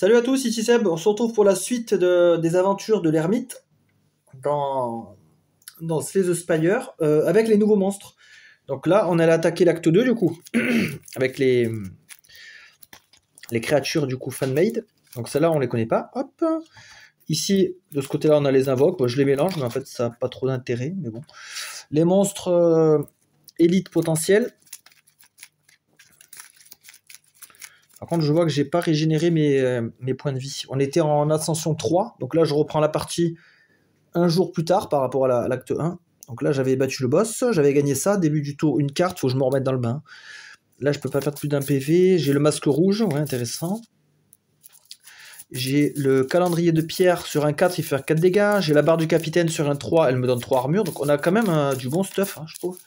Salut à tous, ici Seb. On se retrouve pour la suite des aventures de l'ermite dans, dans Slay the Spire avec les nouveaux monstres. Donc là, on allait attaquer l'acte 2 du coup, avec les créatures du coup fan-made. Donc celles-là, on les connaît pas. Hop. Ici, de ce côté-là, on a les invoques. Moi, je les mélange, mais en fait, ça n'a pas trop d'intérêt. Mais bon. Les monstres élites potentiels. Par contre, je vois que j'ai pas régénéré mes points de vie. On était en ascension 3, donc là je reprends la partie un jour plus tard par rapport à l'acte 1. Donc là j'avais battu le boss, j'avais gagné ça, début du tour, une carte, faut que je me remette dans le bain. Là je peux pas perdre plus d'un PV, j'ai le masque rouge, ouais intéressant. J'ai le calendrier de pierre sur un 4, il fait 4 dégâts. J'ai la barre du capitaine sur un 3, elle me donne 3 armures, donc on a quand même du bon stuff, hein, je trouve.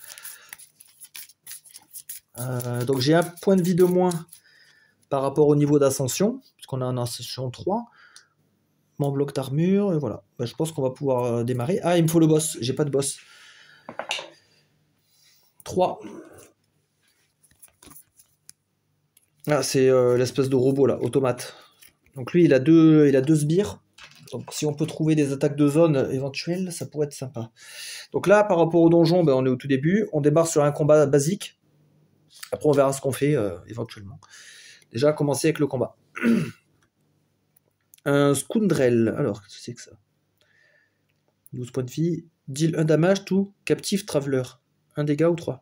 Donc j'ai un point de vie de moins par rapport au niveau d'ascension, puisqu'on a en ascension 3. Mon bloc d'armure, et voilà. Je pense qu'on va pouvoir démarrer. Ah, il me faut le boss, j'ai pas de boss. 3. Ah, c'est l'espèce de robot là, automate. Donc lui, il a deux sbires. Donc si on peut trouver des attaques de zone éventuelles, ça pourrait être sympa. Donc là, par rapport au donjon, on est au tout début. On démarre sur un combat basique. Après, on verra ce qu'on fait éventuellement. Déjà, commencer avec le combat. Un Scoundrel. Alors, qu'est-ce que c'est que ça? 12 points de vie. Deal 1 damage to Captive Traveler. 1 dégât ou 3.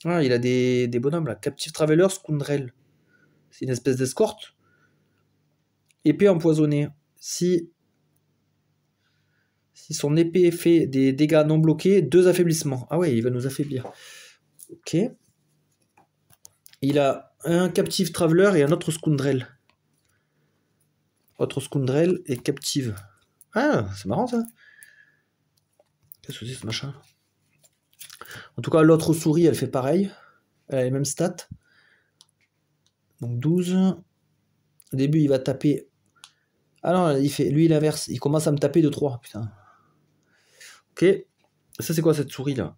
Ah, il a des bonhommes là. Captive Traveler, Scoundrel. C'est une espèce d'escorte. Épée empoisonnée. Si son épée fait des dégâts non bloqués, 2 affaiblissements. Ah ouais, il va nous affaiblir. Ok. Il a un Captive Traveler et un autre Scoundrel. Autre Scoundrel et Captive. Ah, c'est marrant ça. Qu'est-ce que c'est ce machin? En tout cas, l'autre souris, elle fait pareil. Elle a les mêmes stats. Donc 12. Au début, il va taper. Ah non, lui, l'inverse. Il commence à me taper de 3. Putain. Ok. Ça, c'est quoi cette souris là?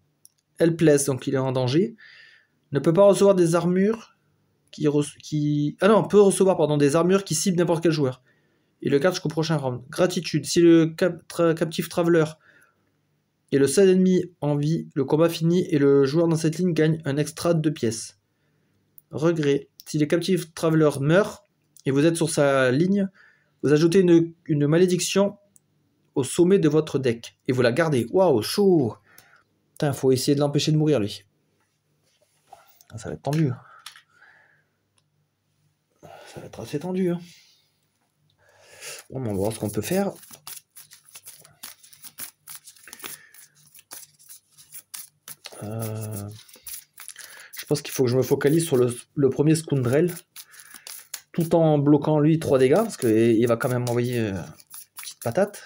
Helpless, donc il est en danger. Ne peut pas recevoir des armures Ah non, peut recevoir des armures qui ciblent n'importe quel joueur. Il le garde jusqu'au prochain round. Gratitude. Si le Captive Traveler est le seul ennemi en vie, le combat finit et le joueur dans cette ligne gagne un extra de 2 pièces. Regret. Si le Captive Traveler meurt et vous êtes sur sa ligne, vous ajoutez une malédiction au sommet de votre deck et vous la gardez. Waouh, chaud. Putain, faut essayer de l'empêcher de mourir lui. Ça va être tendu. Ça va être assez tendu. Hein. Bon, on va voir ce qu'on peut faire. Je pense qu'il faut que je me focalise sur le premier Scoundrel. Tout en bloquant lui 3 dégâts. Parce qu'il va quand même m'envoyer une petite patate.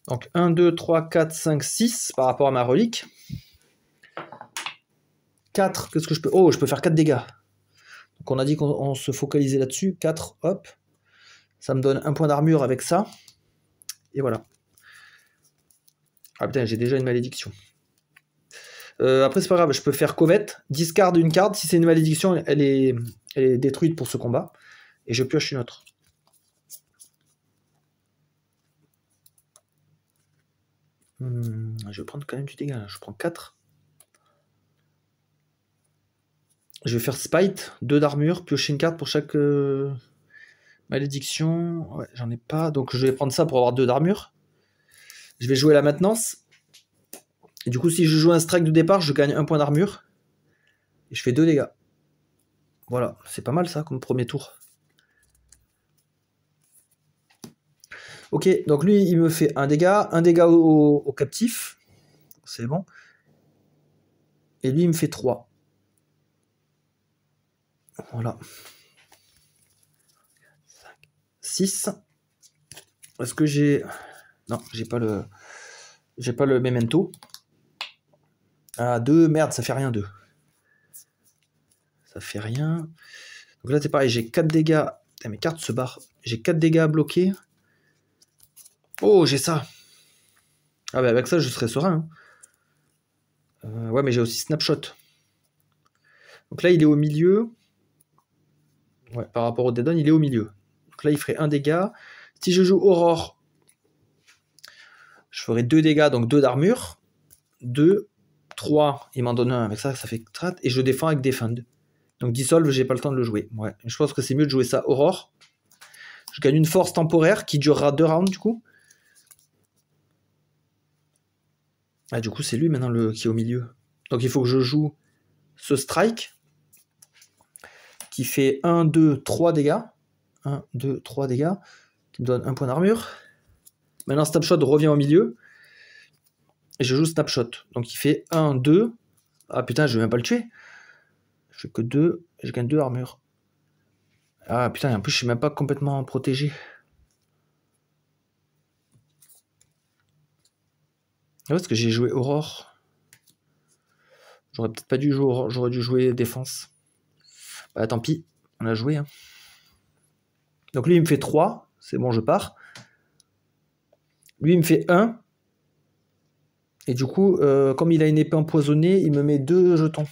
Donc 1, 2, 3, 4, 5, 6 par rapport à ma relique. 4, qu'est-ce que je peux... Oh, je peux faire 4 dégâts. Donc on a dit qu'on se focalisait là-dessus. 4, hop. Ça me donne un point d'armure avec ça. Et voilà. Ah putain, j'ai déjà une malédiction. Après, c'est pas grave, je peux faire covette. Discard une carte. Si c'est une malédiction, elle est détruite pour ce combat. Et je pioche une autre. Je vais prendre quand même du dégât. Je prends 4. Je vais faire Spite, 2 d'armure, piocher une carte pour chaque malédiction. Ouais, j'en ai pas, donc je vais prendre ça pour avoir 2 d'armure. Je vais jouer la maintenance. Et du coup, si je joue un strike de départ, je gagne 1 point d'armure. Et je fais 2 dégâts. Voilà, c'est pas mal ça comme premier tour. Ok, donc lui, il me fait un dégât au captif. C'est bon. Et lui, il me fait 3. Voilà. 6. Est-ce que j'ai... Non, j'ai pas le memento. Ah, 2, merde, ça fait rien, 2. Ça fait rien. Donc là, c'est pareil, j'ai 4 dégâts. Putain, mes cartes se barrent. J'ai 4 dégâts bloqués. Oh, j'ai ça. Ah bah avec ça, je serais serein. Hein. Ouais, mais j'ai aussi Snapshot. Donc là, il est au milieu. Ouais, par rapport au dead on, il est au milieu. Donc là, il ferait 1 dégât. Si je joue Aurore, je ferai 2 dégâts, donc 2 d'armure. 2, 3, il m'en donne un avec ça, ça fait 4. Et je défends avec Defend. Donc Dissolve, j'ai pas le temps de le jouer. Ouais, je pense que c'est mieux de jouer ça Aurore. Je gagne une force temporaire qui durera 2 rounds du coup. Ah, du coup, c'est lui maintenant qui est au milieu. Donc il faut que je joue ce Strike qui fait 1, 2, 3 dégâts. 1, 2, 3 dégâts. Qui me donne 1 point d'armure. Maintenant, Snapshot revient au milieu. Et je joue Snapshot. Donc il fait 1, 2. Ah putain, je vais même pas le tuer. Je fais que 2. Et je gagne 2 armures. Ah putain, et en plus, je suis même pas complètement protégé. Ah, parce que j'ai joué Aurore. J'aurais peut-être pas dû jouer Aurore. J'aurais dû jouer Défense. Bah tant pis. On a joué. Hein. Donc lui, il me fait 3. C'est bon, je pars. Lui, il me fait 1. Et du coup, comme il a une épée empoisonnée, il me met 2 jetons.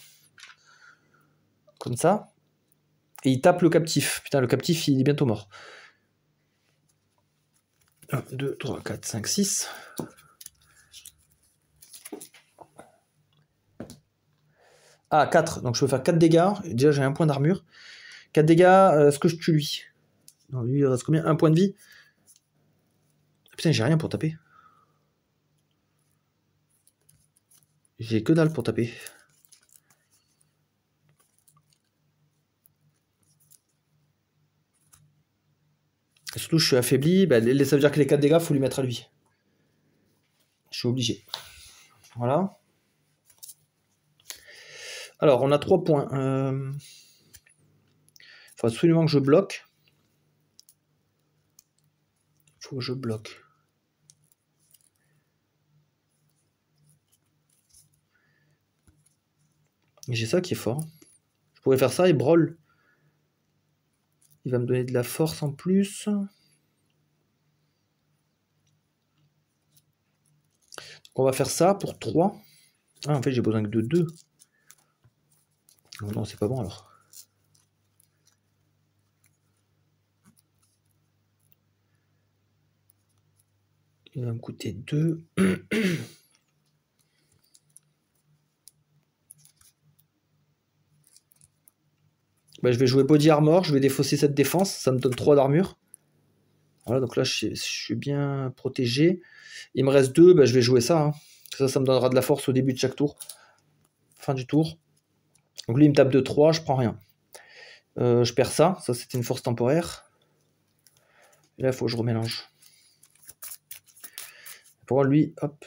Comme ça. Et il tape le captif. Putain, le captif, il est bientôt mort. 1, 2, 3, 4, 5, 6. Ah, 4. Donc je peux faire 4 dégâts. Et déjà, j'ai 1 point d'armure. 4 dégâts, est-ce que je tue lui? Non, lui, il reste combien? 1 point de vie. Putain, j'ai rien pour taper. J'ai que dalle pour taper. Et surtout, je suis affaibli. Bah, ça veut dire que les 4 dégâts, il faut lui mettre à lui. Je suis obligé. Voilà. Alors, on a 3 points. Faut absolument que je bloque. Faut que je bloque. J'ai ça qui est fort. Je pourrais faire ça et Brawl. Il va me donner de la force en plus. Donc on va faire ça pour 3. Ah, en fait, j'ai besoin que de 2. Oh non, c'est pas bon alors. Il va me coûter 2. Bah, je vais jouer Body Armor, je vais défausser cette défense, ça me donne 3 d'armure. Voilà, donc là je suis bien protégé. Il me reste 2, bah, je vais jouer ça. Hein. Ça me donnera de la force au début de chaque tour. Fin du tour. Donc lui il me tape de 3, je prends rien. Je perds ça, ça c'était une force temporaire. Et là il faut que je remélange. Pour lui, hop.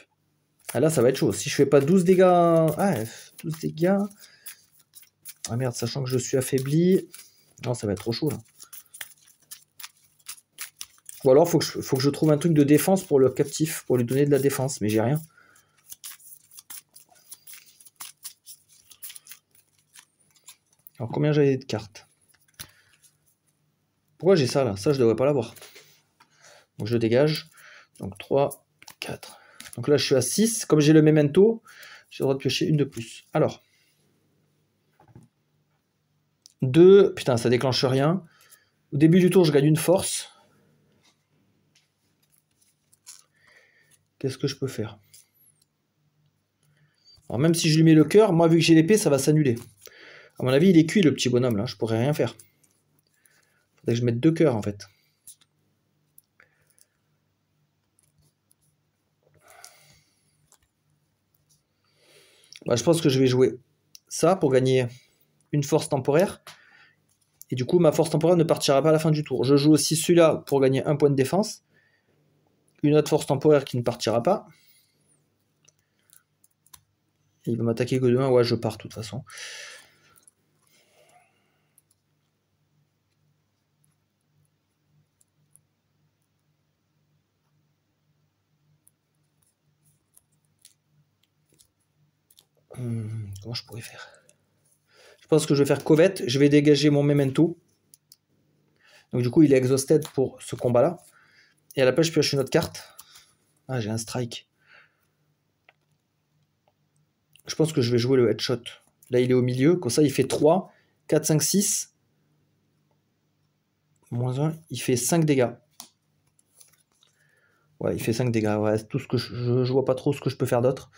Ah là ça va être chaud. Si je fais pas 12 dégâts. Ah, 12 dégâts. Ah merde, sachant que je suis affaibli. Non, ça va être trop chaud là. Ou alors faut que je trouve un truc de défense pour le captif, pour lui donner de la défense, mais j'ai rien. Alors combien j'avais de cartes? Pourquoi j'ai ça là? Ça je devrais pas l'avoir. Donc je dégage. Donc 3, 4. Donc là je suis à 6. Comme j'ai le memento, j'ai le droit de piocher une de plus. Alors. 2. Putain, ça déclenche rien. Au début du tour, je gagne une force. Qu'est-ce que je peux faire? Alors même si je lui mets le cœur, moi vu que j'ai l'épée, ça va s'annuler. À mon avis, il est cuit le petit bonhomme là, je pourrais rien faire. Faudrait que je mette 2 cœurs en fait. Bah, je pense que je vais jouer ça pour gagner une force temporaire. Et du coup, ma force temporaire ne partira pas à la fin du tour. Je joue aussi celui-là pour gagner 1 point de défense. Une autre force temporaire qui ne partira pas. Il va m'attaquer que de 1. Ouais, je pars de toute façon. Comment je pourrais faire? Je pense que je vais faire Covette. Je vais dégager mon memento. Donc du coup, il est exhausted pour ce combat-là. Et à la place, je pioche une autre carte. Ah, j'ai un strike. Je pense que je vais jouer le headshot. Là, il est au milieu. Comme ça, il fait 3, 4, 5, 6. Moins 1, il fait 5 dégâts. Ouais, il fait 5 dégâts. Ouais, c'est tout ce que je vois pas trop ce que je peux faire d'autre.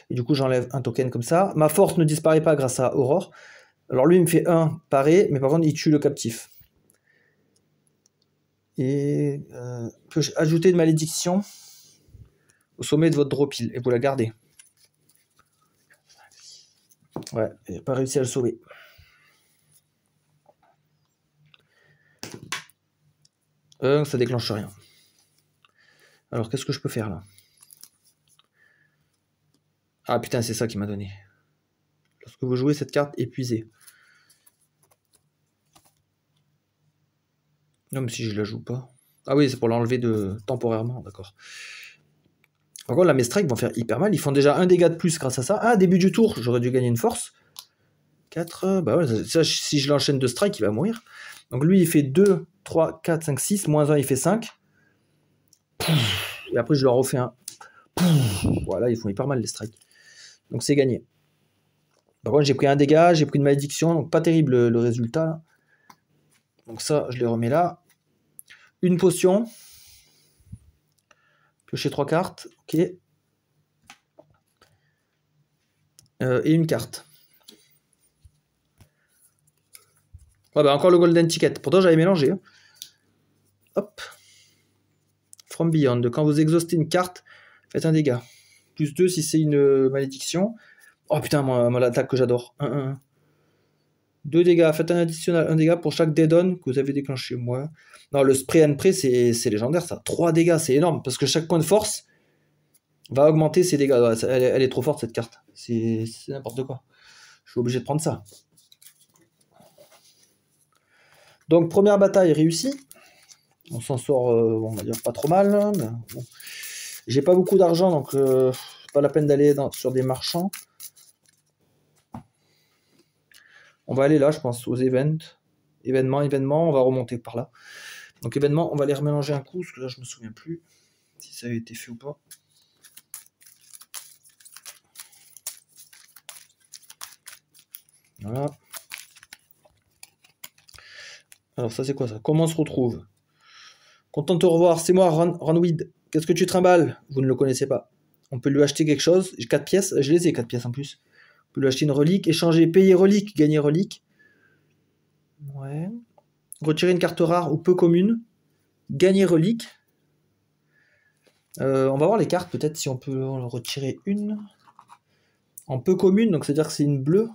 Et du coup, j'enlève un token comme ça. Ma force ne disparaît pas grâce à Aurore. Alors lui, il me fait 1 paré, mais par contre, il tue le captif. Et peut ajouter une malédiction au sommet de votre draw pile, et vous la gardez. Ouais, il n'a pas réussi à le sauver. Ça déclenche rien. Alors, qu'est-ce que je peux faire là? Ah putain, c'est ça qui m'a donné. Lorsque vous jouez cette carte, épuisée. Non, mais si je la joue pas. Ah oui, c'est pour l'enlever temporairement, d'accord. Par contre, là, mes strikes vont faire hyper mal. Ils font déjà 1 dégât de plus grâce à ça. Ah, début du tour, j'aurais dû gagner une force. 4, bah ouais, ça, si je l'enchaîne de strike, il va mourir. Donc lui, il fait 2, 3, 4, 5, 6. Moins 1, il fait 5. Et après, je leur refais un. Voilà, ils font hyper mal les strikes. Donc c'est gagné. Par contre, j'ai pris un dégât, j'ai pris une malédiction. Donc pas terrible le résultat. Là. Donc ça, je les remets là. Une potion. Piocher 3 cartes. Ok. Et une carte. Ouais, bah encore le golden ticket. Pourtant, j'avais mélangé. Hein. Hop. From Beyond. Quand vous exhaustez une carte, faites un dégât. Plus 2 si c'est une malédiction. Oh putain, moi l'attaque que j'adore. 1, 1. 2 dégâts. Faites un additionnel. 1 dégât pour chaque dead-on que vous avez déclenché. Moi. Non, le spray and pray, c'est légendaire ça. 3 dégâts, c'est énorme. Parce que chaque point de force va augmenter ses dégâts. Ouais, elle est trop forte cette carte. C'est n'importe quoi. Je suis obligé de prendre ça. Donc, première bataille réussie. On s'en sort, on va dire, pas trop mal. Hein, bon. J'ai pas beaucoup d'argent, donc pas la peine d'aller sur des marchands. On va aller là, je pense, aux events. Événements, on va remonter par là. Donc événements, on va les remélanger un coup, parce que là, je me souviens plus si ça a été fait ou pas. Voilà. Alors ça, c'est quoi ça? Comment on se retrouve? Content de te revoir, c'est moi, Ronweed. Qu'est-ce que tu trimbales? Vous ne le connaissez pas. On peut lui acheter quelque chose. J'ai 4 pièces, je les ai 4 pièces en plus. On peut lui acheter une relique, échanger, payer relique, gagner relique. Ouais. Retirer une carte rare ou peu commune. Gagner relique. On va voir les cartes, peut-être si on peut en retirer une. En peu commune, donc c'est-à-dire que c'est une bleue.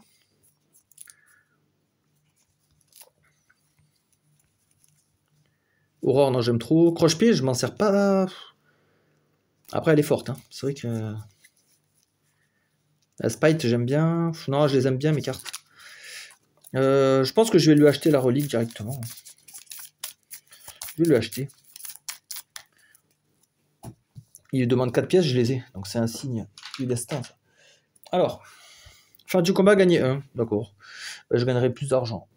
Aurore, non, j'aime trop. Croche-pied, je m'en sers pas. Après, elle est forte. Hein. C'est vrai que. La Spite, j'aime bien. Non, je les aime bien, mes cartes. Je pense que je vais lui acheter la relique directement. Je vais lui acheter. Il demande 4 pièces, je les ai. Donc c'est un signe du destin. Ça. Alors, fin du combat, gagner 1. D'accord. Je gagnerai plus d'argent.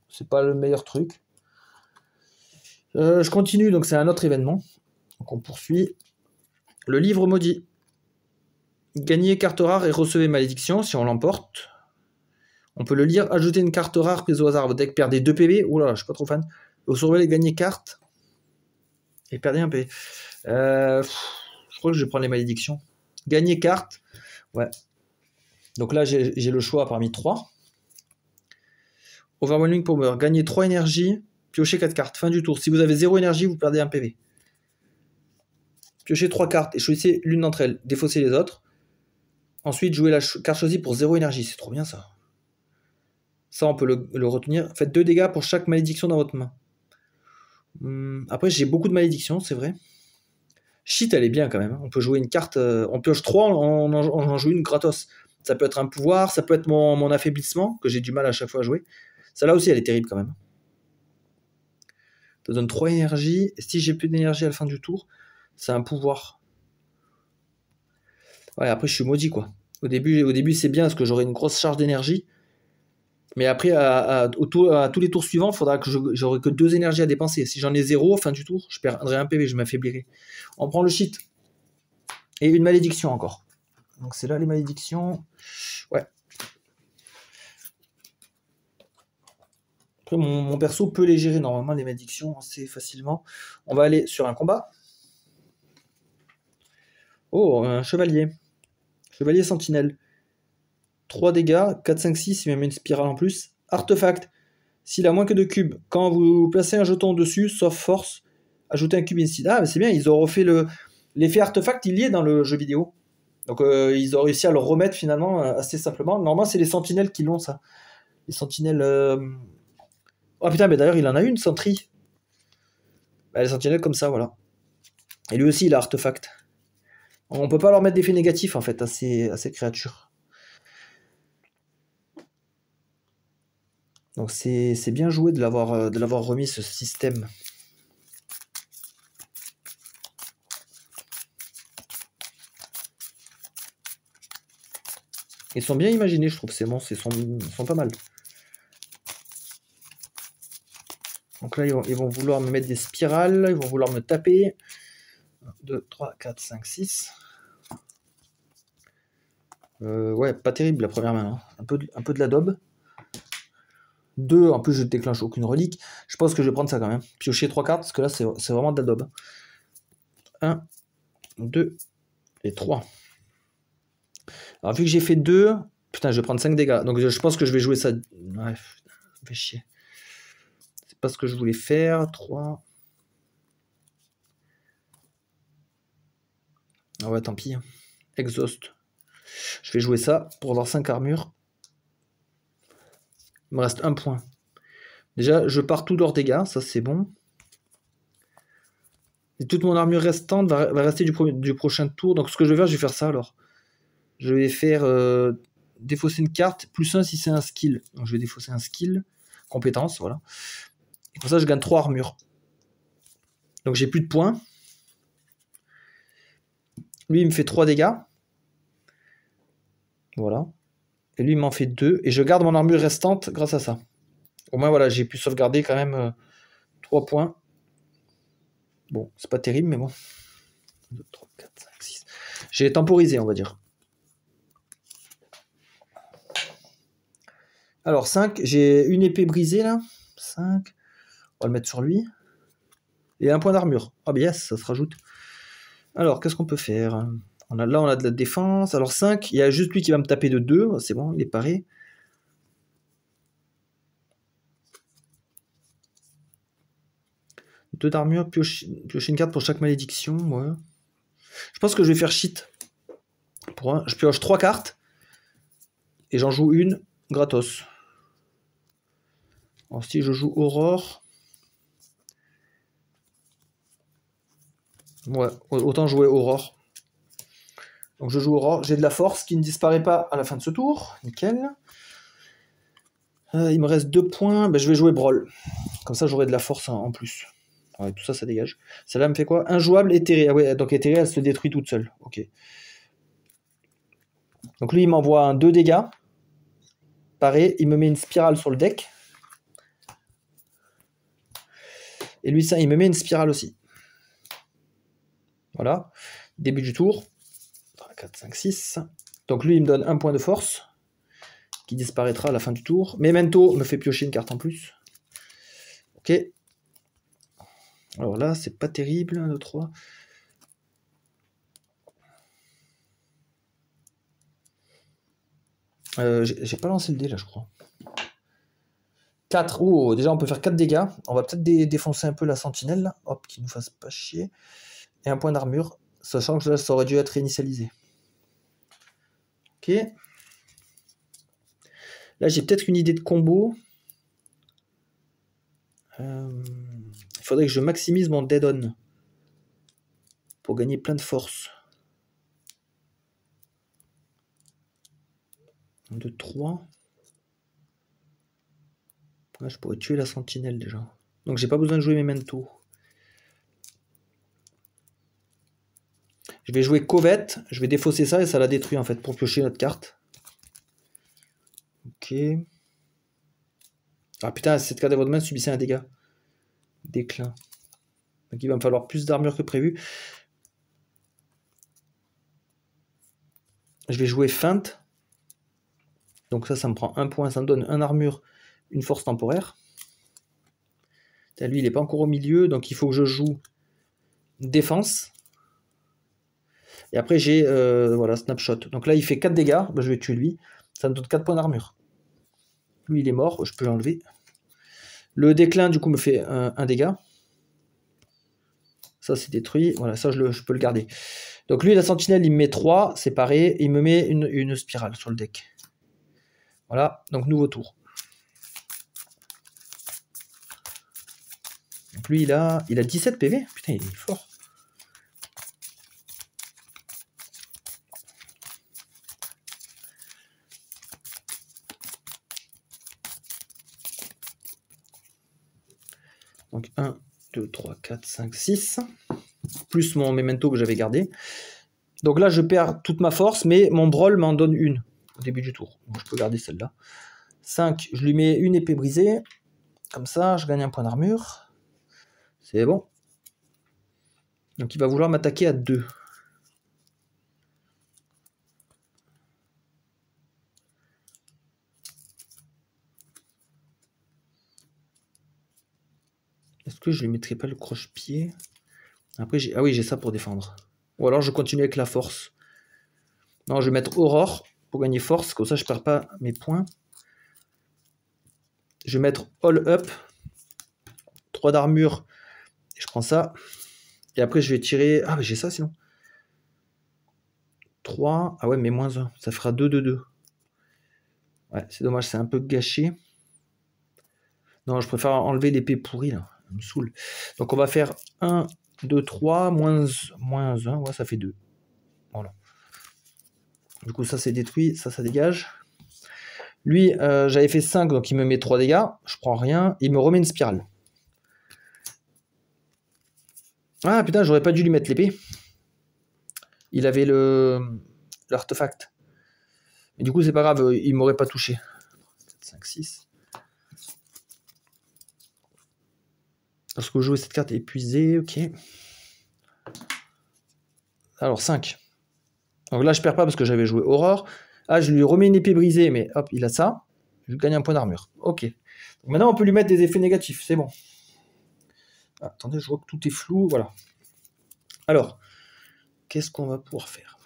C'est pas le meilleur truc. Je continue, donc c'est un autre événement. Donc on poursuit. Le livre maudit. Gagnez carte rare et recevez malédiction si on l'emporte. On peut le lire. Ajouter une carte rare prise au hasard. Votre deck perdez 2 PV. Oula, je suis pas trop fan. Vous surveillez gagner carte. Et perdez un PV. Je crois que je vais prendre les malédictions. Gagner carte. Ouais. Donc là, j'ai le choix parmi 3. Overwhelming Power. Gagner 3 énergies. Piochez 4 cartes. Fin du tour. Si vous avez 0 énergie, vous perdez un PV. Piochez 3 cartes et choisissez l'une d'entre elles. Défaussez les autres. Ensuite, jouez la carte choisie pour 0 énergie. C'est trop bien ça. Ça, on peut le retenir. Faites 2 dégâts pour chaque malédiction dans votre main. Après, j'ai beaucoup de malédictions, c'est vrai. Shit, elle est bien quand même. On peut jouer une carte. On pioche 3, on en joue une gratos. Ça peut être un pouvoir, ça peut être mon affaiblissement, que j'ai du mal à chaque fois à jouer. Celle-là aussi, elle est terrible quand même. Ça donne 3 énergies. Et si j'ai plus d'énergie à la fin du tour, c'est un pouvoir. Ouais, après, je suis maudit, quoi. Au début c'est bien parce que j'aurai une grosse charge d'énergie. Mais après, à tous les tours suivants, il faudra que j'aurai que 2 énergies à dépenser. Si j'en ai 0, fin du tour, je perdrai un PV, je m'affaiblirai. On prend le shit. Et une malédiction encore. Donc c'est là les malédictions. Ouais. Après, mon perso peut les gérer normalement, les malédictions, assez facilement. On va aller sur un combat. Oh, un chevalier. Chevalier sentinelle. 3 dégâts, 4, 5, 6, il me met une spirale en plus. Artefact. S'il a moins que 2 cubes, quand vous placez un jeton dessus, sauf force, ajoutez un cube ici. Ah, mais c'est bien, ils ont refait l'effet artefact, il y est dans le jeu vidéo. Donc ils ont réussi à le remettre finalement assez simplement. Normalement, c'est les sentinelles qui l'ont, ça. Les sentinelles... Oh putain, mais d'ailleurs, il en a une, Sentry. Bah, les sentinelles comme ça, voilà. Et lui aussi, il a artefact. On peut pas leur mettre d'effet négatif, en fait, à ces créatures. Donc c'est bien joué de l'avoir remis, ce système. Ils sont bien imaginés, je trouve, ces monstres, ils sont pas mal. Donc là, ils vont vouloir me mettre des spirales, ils vont vouloir me taper. 1, 2, 3, 4, 5, 6. Ouais, pas terrible la première main. Hein. Un peu de la daube. 2, en plus je déclenche aucune relique. Je pense que je vais prendre ça quand même. Piocher 3 cartes, parce que là c'est vraiment de la daube. 1, 2 et 3. Alors vu que j'ai fait 2, putain, je vais prendre 5 dégâts. Donc je pense que je vais jouer ça. Ouais, ça fait chier. C'est pas ce que je voulais faire. 3. Ah ouais, tant pis. Exhaust. Je vais jouer ça pour avoir 5 armures. Il me reste 1 point. Déjà, je pars tous leurs dégâts, ça c'est bon. Et toute mon armure restante va rester du prochain tour. Donc ce que je vais faire, je vais faire ça alors. Je vais faire défausser une carte, plus 1 si c'est un skill. Donc je vais défausser un skill, compétence, voilà. Et pour ça, je gagne 3 armures. Donc j'ai plus de points. Lui, il me fait 3 dégâts. Voilà. Et lui, il m'en fait 2. Et je garde mon armure restante grâce à ça. Au moins, voilà, j'ai pu sauvegarder quand même 3 points. Bon, c'est pas terrible, mais bon. 2, 3, 4, 5, 6. J'ai temporisé, on va dire. Alors, 5. J'ai une épée brisée, là. 5. On va le mettre sur lui. Et 1 point d'armure. Ah, bien, yes, ça se rajoute. Alors, qu'est-ce qu'on peut faire? Là, on a de la défense. Alors, 5. Il y a juste lui qui va me taper de 2. C'est bon, il est paré. Deux d'armure, piocher une carte pour chaque malédiction. Ouais. Je pense que je vais faire cheat. Je pioche 3 cartes. Et j'en joue une gratos. Alors si je joue Aurore. Ouais, autant jouer Aurore. Donc je joue Aurore. J'ai de la force qui ne disparaît pas à la fin de ce tour. Nickel. Il me reste 2 points. Ben, je vais jouer Brawl. Comme ça j'aurai de la force en plus. Ouais, tout ça, ça dégage. Celle-là me fait quoi? Injouable, éthérée. Ah ouais, donc éthérée, elle se détruit toute seule. Ok. Donc lui, il m'envoie un 2 dégâts. Pareil, il me met une spirale sur le deck. Et lui, ça, il me met une spirale aussi. Voilà. Début du tour. 3, 4, 5, 6. Donc lui, il me donne 1 point de force. Qui disparaîtra à la fin du tour. Memento me fait piocher une carte en plus. Ok. Alors là, c'est pas terrible. 1, 2, 3. J'ai pas lancé le dé là, je crois. 4. Oh, déjà, on peut faire 4 dégâts. On va peut-être défoncer un peu la sentinelle. Là. Hop, qui nous fasse pas chier. Et 1 point d'armure. Sachant que là, ça aurait dû être réinitialisé. Ok. Là, j'ai peut-être une idée de combo. Il faudrait que je maximise mon dead on. Pour gagner plein de force. 1, 2, 3. Là, je pourrais tuer la sentinelle déjà. Donc j'ai pas besoin de jouer Memento. Je vais jouer Covette. Je vais défausser ça et ça la détruit en fait pour piocher notre carte. Ok. Ah putain, cette carte de votre main subissait un dégât. Déclin. Donc il va me falloir plus d'armure que prévu. Je vais jouer feinte. Donc ça me prend 1 point. Ça me donne 1 armure, une force temporaire. Lui, il n'est pas encore au milieu, donc il faut que je joue défense. Et après, j'ai voilà, snapshot. Donc là, il fait 4 dégâts. Ben, je vais tuer lui. Ça me donne 4 points d'armure. Lui, il est mort. Je peux l'enlever. Le déclin, du coup, me fait un dégât. Ça, c'est détruit. Voilà, ça, je peux le garder. Donc lui, la sentinelle, il me met 3. C'est pareil. Il me met une spirale sur le deck. Voilà. Donc, nouveau tour. Donc lui, il a 17 PV. Putain, il est fort. Donc 1, 2, 3, 4, 5, 6. Plus mon memento que j'avais gardé. Donc là, je perds toute ma force, mais mon brawl m'en donne une au début du tour. Donc je peux garder celle-là. 5, je lui mets une épée brisée. Comme ça, je gagne un point d'armure. C'est bon. Donc il va vouloir m'attaquer à 2. Est-ce que je lui mettrai pas le croche-pied? Après, ah oui, j'ai ça pour défendre. Ou alors je continue avec la force. Non, je vais mettre Aurore pour gagner force. Comme ça, je perds pas mes points. Je vais mettre All Up. 3 d'armure. Je prends ça. Et après, je vais tirer... Ah, mais j'ai ça sinon. 3. Ah ouais, mais moins 1. Ça fera 2, 2, 2. Ouais, c'est dommage, c'est un peu gâché. Non, je préfère enlever l'épée pourrie, là. Elle me saoule. Donc, on va faire 1, 2, 3, moins 1. Ouais, ça fait 2. Voilà. Du coup, ça, c'est détruit. Ça dégage. Lui, j'avais fait 5, donc il me met 3 dégâts. Je prends rien. Il me remet une spirale. Ah, putain, j'aurais pas dû lui mettre l'épée. Il avait l'artefact. Et du coup, c'est pas grave, il m'aurait pas touché. 4, 5, 6. Lorsque vous jouez cette carte épuisée, ok. Alors 5. Donc là, je perds pas parce que j'avais joué Aurore. Ah, je lui remets une épée brisée, mais hop, il a ça. Je gagne un point d'armure. Ok. Donc maintenant, on peut lui mettre des effets négatifs, c'est bon. Ah, attendez, je vois que tout est flou, voilà. Alors, qu'est-ce qu'on va pouvoir faire?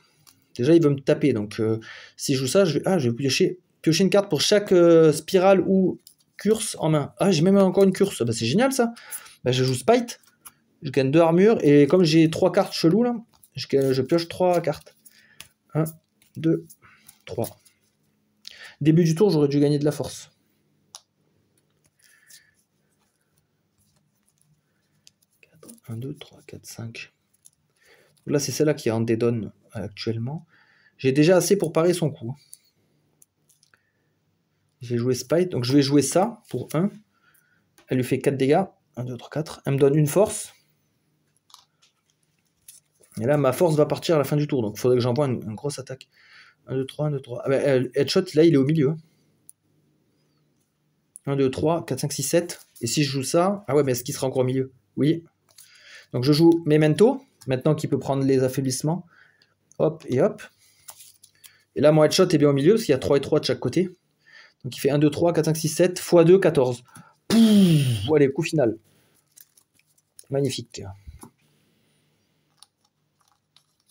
Déjà, il veut me taper, donc si je joue ça, je vais piocher une carte pour chaque spirale ou curse en main. Ah, j'ai même encore une curse, bah, c'est génial ça. Bah, je joue Spite, je gagne 2 armures, et comme j'ai 3 cartes cheloues là, je pioche 3 cartes. 1, 2, 3. Début du tour, j'aurais dû gagner de la force. 1, 2, 3, 4, 5. Là, c'est celle-là qui est en dédonne actuellement. J'ai déjà assez pour parer son coup. J'ai joué Spite, donc je vais jouer ça pour 1. Elle lui fait 4 dégâts. 1, 2, 3, 4. Elle me donne une force. Et là, ma force va partir à la fin du tour. Donc, il faudrait que j'envoie une grosse attaque. 1, 2, 3, 1, 2, 3. Ah ben, headshot, là, il est au milieu. 1, 2, 3, 4, 5, 6, 7. Et si je joue ça... Ah ouais, mais est-ce qu'il sera encore au milieu? Oui. Donc, je joue Memento. Maintenant qu'il peut prendre les affaiblissements. Hop et hop. Et là, mon headshot est bien au milieu, parce qu'il y a 3 et 3 de chaque côté. Donc, il fait 1, 2, 3, 4, 5, 6, 7. x 2, 14. Pouf, allez, coup final. Magnifique.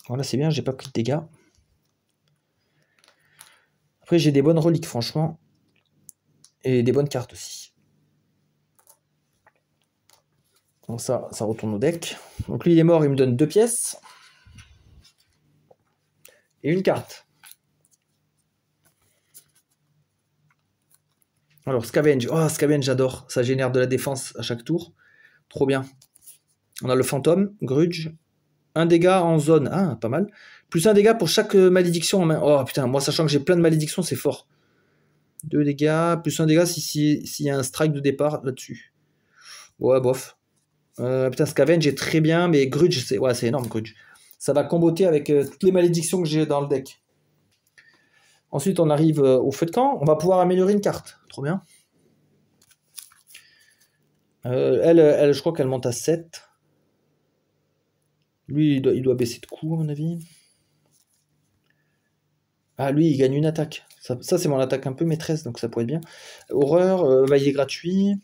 Voilà, c'est bien, j'ai pas pris de dégâts. Après, j'ai des bonnes reliques, franchement. Et des bonnes cartes aussi. Donc ça retourne au deck. Donc lui, il est mort, il me donne 2 pièces. Et une carte. Alors, Scavenge. Oh, Scavenge, j'adore. Ça génère de la défense à chaque tour. Trop bien. On a le fantôme, Grudge. 1 dégât en zone. Ah, pas mal. Plus 1 dégât pour chaque malédiction en main. Oh putain, moi, sachant que j'ai plein de malédictions, c'est fort. 2 dégâts, plus 1 dégât s'il y a un strike de départ là-dessus. Ouais, bof. Putain, Scavenge est très bien, mais Grudge, c'est énorme, Grudge. Ça va comboter avec toutes les malédictions que j'ai dans le deck. Ensuite, on arrive au feu de camp. On va pouvoir améliorer une carte. Trop bien. Elle, je crois qu'elle monte à 7. Lui, il doit baisser de coup, à mon avis. Ah, lui, il gagne une attaque. Ça c'est mon attaque un peu maîtresse, donc ça pourrait être bien. Horreur, il est gratuit.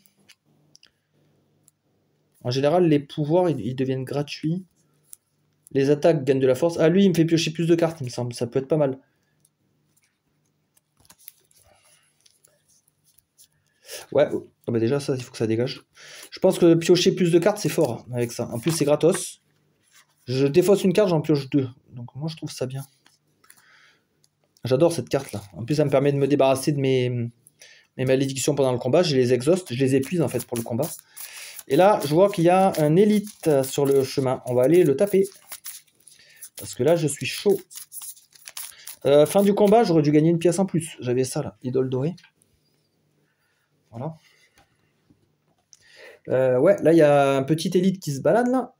En général, les pouvoirs, ils deviennent gratuits. Les attaques gagnent de la force. Ah, lui, il me fait piocher plus de cartes, il me semble. Ça peut être pas mal. Ouais, oh, bah déjà, ça, il faut que ça dégage. Je pense que piocher plus de cartes, c'est fort hein, avec ça. En plus, c'est gratos. Je défausse une carte, j'en pioche deux. Donc moi, je trouve ça bien. J'adore cette carte-là. En plus, ça me permet de me débarrasser de mes malédictions pendant le combat. Je les exhauste, je les épuise en fait pour le combat. Et là, je vois qu'il y a un élite sur le chemin. On va aller le taper. Parce que là, je suis chaud. Fin du combat, j'aurais dû gagner une pièce en plus. J'avais ça là, idole dorée. Voilà. Ouais, là, il y a un petit élite qui se balade là.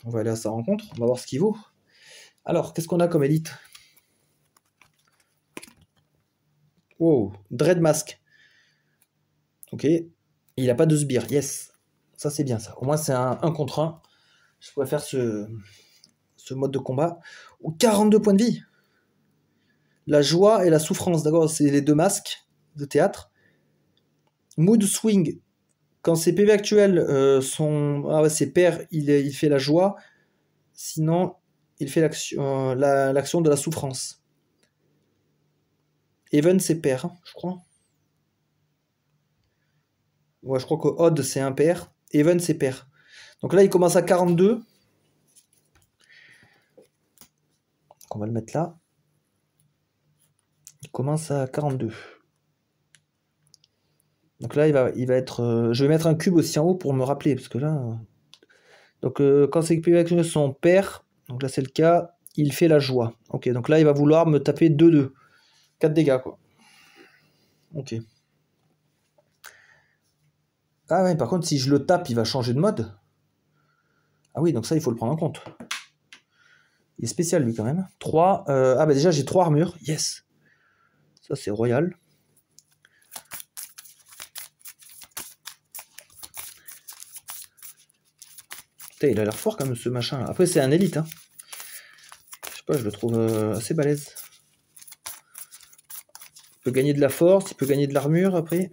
On va aller à sa rencontre, on va voir ce qu'il vaut. Alors, qu'est-ce qu'on a comme élite? Wow, Dread Mask. Ok. Il n'a pas de sbire, yes. Ça, c'est bien ça. Au moins, c'est un 1 contre 1. Je pourrais faire ce mode de combat. Ou 42 points de vie. La joie et la souffrance, d'accord, c'est les deux masques de théâtre. Mood Swing. Quand ses PV actuels sont... Ah ouais, ses pairs, il fait la joie. Sinon, il fait l'action de la souffrance. Even, c'est pair, hein, je crois. Ouais, je crois que Odd, c'est un pair. Even, c'est pair. Donc là, il commence à 42. Donc on va le mettre là. Il commence à 42. Donc là, il va être... je vais mettre un cube aussi en haut pour me rappeler, parce que là... Donc quand ces PV actuels sont pairs, donc là c'est le cas, il fait la joie. Ok, donc là, il va vouloir me taper 2-2. 4 dégâts, quoi. Ok. Ah ouais, par contre, si je le tape, il va changer de mode. Ah oui, donc ça, il faut le prendre en compte. Il est spécial, lui, quand même. 3. Ah bah déjà, j'ai 3 armures. Yes. Ça, c'est royal. Putain, il a l'air fort, quand même, ce machin. Après, c'est un élite, hein. Je sais pas, je le trouve assez balèze. Il peut gagner de la force, il peut gagner de l'armure, après.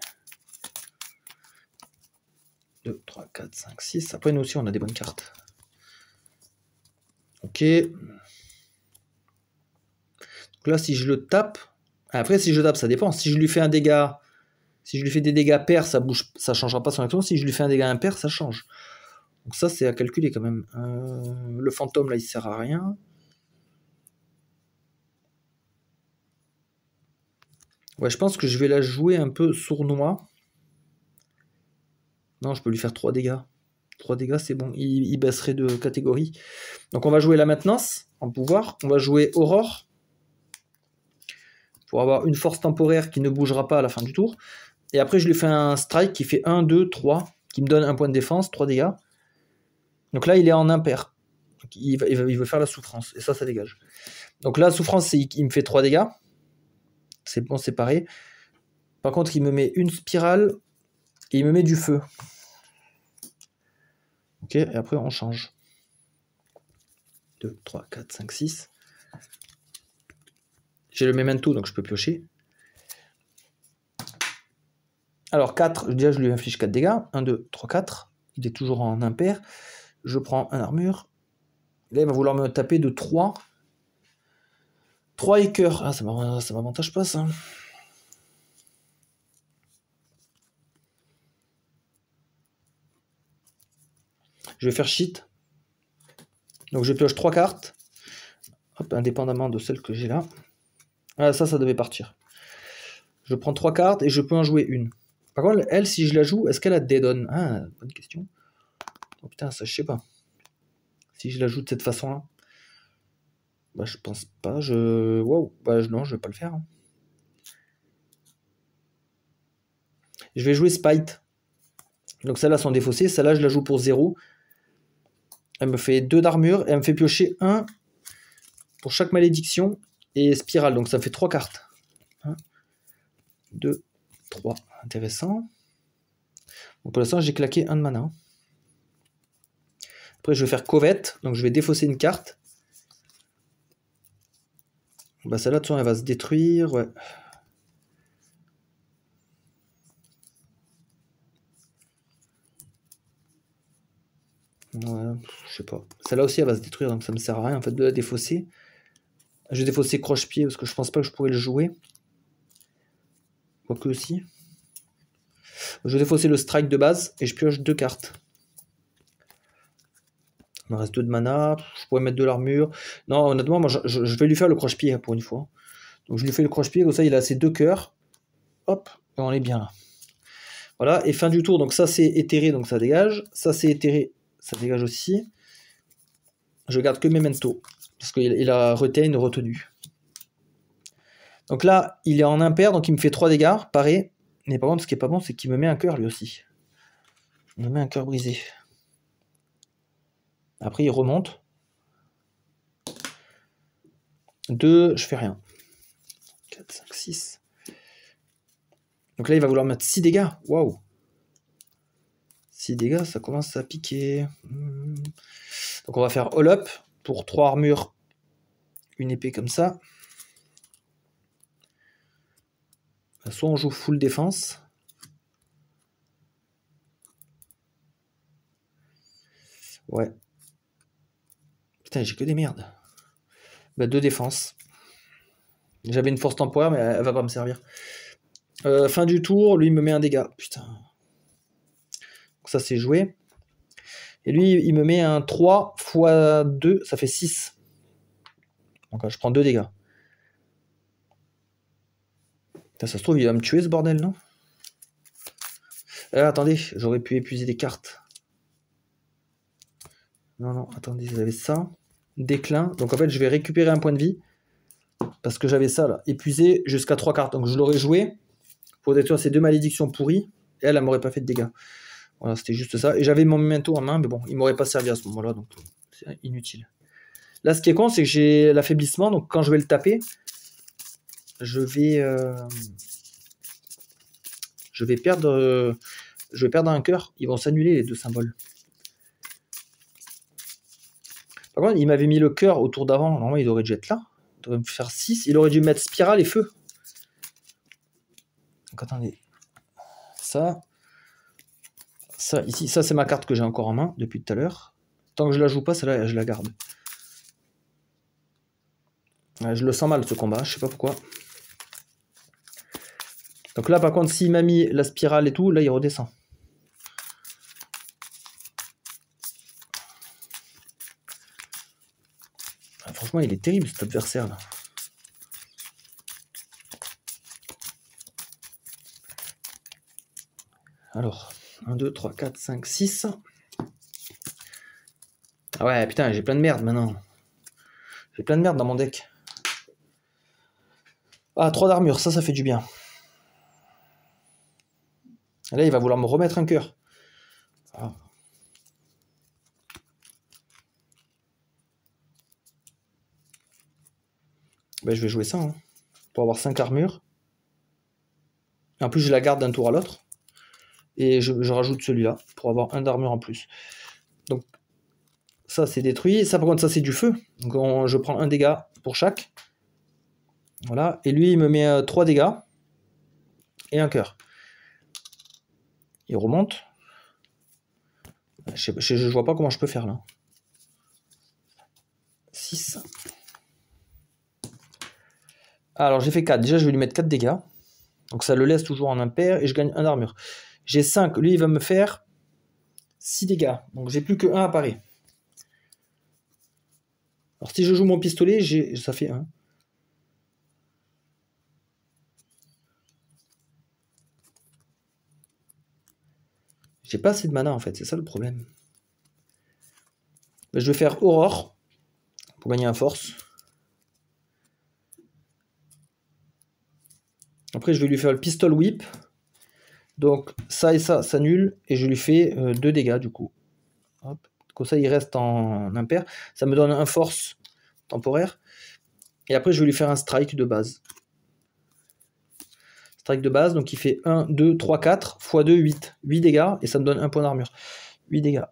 2, 3, 4, 5, 6. Après, nous aussi, on a des bonnes cartes. Ok. Donc là, si je le tape... Après, si je le tape, ça dépend. Si je lui fais un dégât... Si je lui fais des dégâts pairs, ça bouge, ça changera pas son action. Si je lui fais un dégât impair, ça change. Donc ça, c'est à calculer quand même. Le fantôme, là, il sert à rien. Ouais, je pense que je vais la jouer un peu sournois. Non, je peux lui faire 3 dégâts. 3 dégâts, c'est bon. Il baisserait de catégorie. Donc on va jouer la maintenance en pouvoir. On va jouer Aurore. Pour avoir une force temporaire qui ne bougera pas à la fin du tour. Et après, je lui fais un strike qui fait 1, 2, 3. Qui me donne un point de défense, 3 dégâts. Donc là, il est en impair. Donc il veut faire la souffrance. Et ça dégage. Donc là, la souffrance, il me fait 3 dégâts. C'est bon, c'est pareil. Par contre, il me met une spirale. Et il me met du feu. Ok, et après, on change. 2, 3, 4, 5, 6. J'ai le memento, donc je peux piocher. Alors 4, déjà je lui inflige 4 dégâts. 1, 2, 3, 4. Il est toujours en impair. Je prends un armure. Là, il va vouloir me taper de 3. 3 et cœur. Ah, ça m'avantage pas, ça. Je vais faire shit. Donc je pioche 3 cartes. Hop, indépendamment de celle que j'ai là. Ah, ça devait partir. Je prends 3 cartes et je peux en jouer une. Par contre, elle, si je la joue, est-ce qu'elle a dead on? Ah, bonne question. Oh putain, ça je sais pas. Si je la joue de cette façon-là. Bah je pense pas, wow, bah non, je vais pas le faire. Hein. Je vais jouer Spite. Donc celles-là sont défaussées, celle-là je la joue pour 0. Elle me fait 2 d'armure et elle me fait piocher 1 pour chaque malédiction et spirale. Donc ça fait 3 cartes. 1, 2, 3. Intéressant. Donc pour l'instant j'ai claqué 1 de mana. Après je vais faire Covette, donc je vais défausser une carte. Bah celle-là de toute façon elle va se détruire. Ouais. Ouais, je sais pas. Celle-là aussi, elle va se détruire, donc ça me sert à rien en fait de la défausser. Je vais défausser croche-pied parce que je pense pas que je pourrais le jouer. Quoique aussi. Je vais défausser le strike de base et je pioche 2 cartes. Il me reste 2 de mana. Je pourrais mettre de l'armure. Non, honnêtement, moi je vais lui faire le croche-pied pour une fois. Donc je lui fais le croche-pied, comme ça il a ses 2 cœurs. Hop, et on est bien là. Voilà, et fin du tour, donc ça c'est éthéré, donc ça dégage. Ça c'est éthéré, ça dégage aussi. Je garde que Memento, parce qu'il a retenu. Donc là, il est en impair, donc il me fait 3 dégâts, pareil. Mais par contre, ce qui est pas bon, c'est qu'il me met un cœur lui aussi. Il me met un cœur brisé. Après, il remonte. 2, je fais rien. 4, 5, 6. Donc là, il va vouloir mettre 6 dégâts. Waouh. 6 dégâts, ça commence à piquer. Donc on va faire all up pour 3 armures. Une épée comme ça. Soit on joue full défense. Ouais. Putain, j'ai que des merdes. Bah, 2 défenses. J'avais une force temporaire, mais elle va pas me servir. Fin du tour, lui, il me met un dégât. Putain. Donc ça, c'est joué. Et lui, il me met un 3 x 2, ça fait 6. Donc je prends 2 dégâts. Putain, ça se trouve, il va me tuer, ce bordel, non? Attendez, j'aurais pu épuiser des cartes. Non, attendez, j'avais ça. Déclin. Donc en fait, je vais récupérer un point de vie. Parce que j'avais ça, là. Épuisé jusqu'à 3 cartes. Donc je l'aurais joué pour détruire ces 2 malédictions pourries. Et elle m'aurait pas fait de dégâts. Voilà, c'était juste ça. Et j'avais mon memento en main, mais bon, il m'aurait pas servi à ce moment-là. Donc c'est inutile. Là, ce qui est con, c'est que j'ai l'affaiblissement. Donc quand je vais le taper, je vais perdre un cœur. Ils vont s'annuler, les 2 symboles. Par contre, il m'avait mis le cœur au tour d'avant. Normalement, il aurait dû être là. Il devrait me faire 6. Il aurait dû mettre spirale et feu. Donc attendez. Ça, ici, ça c'est ma carte que j'ai encore en main depuis tout à l'heure. Tant que je la joue pas, celle-là, je la garde. Ouais, je le sens mal ce combat, je sais pas pourquoi. Donc là, par contre, s'il m'a mis la spirale et tout, là, il redescend. Ah, franchement, il est terrible cet adversaire là. Alors, 1, 2, 3, 4, 5, 6. Ah ouais, putain, j'ai plein de merde maintenant. J'ai plein de merde dans mon deck. Ah, 3 d'armure, ça fait du bien. Et là, il va vouloir me remettre un cœur. Ah. Ben, je vais jouer ça, hein, pour avoir 5 armures. Et en plus, je la garde d'un tour à l'autre. Et je rajoute celui-là, pour avoir 1 d'armure en plus. Donc, ça, c'est détruit. Ça, par contre, ça, c'est du feu. Donc, je prends 1 dégât pour chaque. Voilà. Et lui, il me met 3 dégâts. Et un cœur. Il remonte. Je vois pas comment je peux faire, là. 6. Alors, j'ai fait 4. Déjà, je vais lui mettre 4 dégâts. Donc, ça le laisse toujours en impair. Et je gagne 1 d'armure. J'ai 5. Lui, il va me faire 6 dégâts. Donc, j'ai plus que 1 à parer. Alors, si je joue mon pistolet, ça fait 1. J'ai pas assez de mana, en fait. C'est ça le problème. Je vais faire Aurore. Pour gagner un force. Après, je vais lui faire le pistol whip. Donc, ça et ça s'annule. Et je lui fais 2 dégâts, du coup. Hop. Comme ça, il reste en impair. Ça me donne un force temporaire. Et après, je vais lui faire un strike de base. Strike de base, donc il fait 1, 2, 3, 4, x 2, 8. 8 dégâts, et ça me donne 1 point d'armure. 8 dégâts.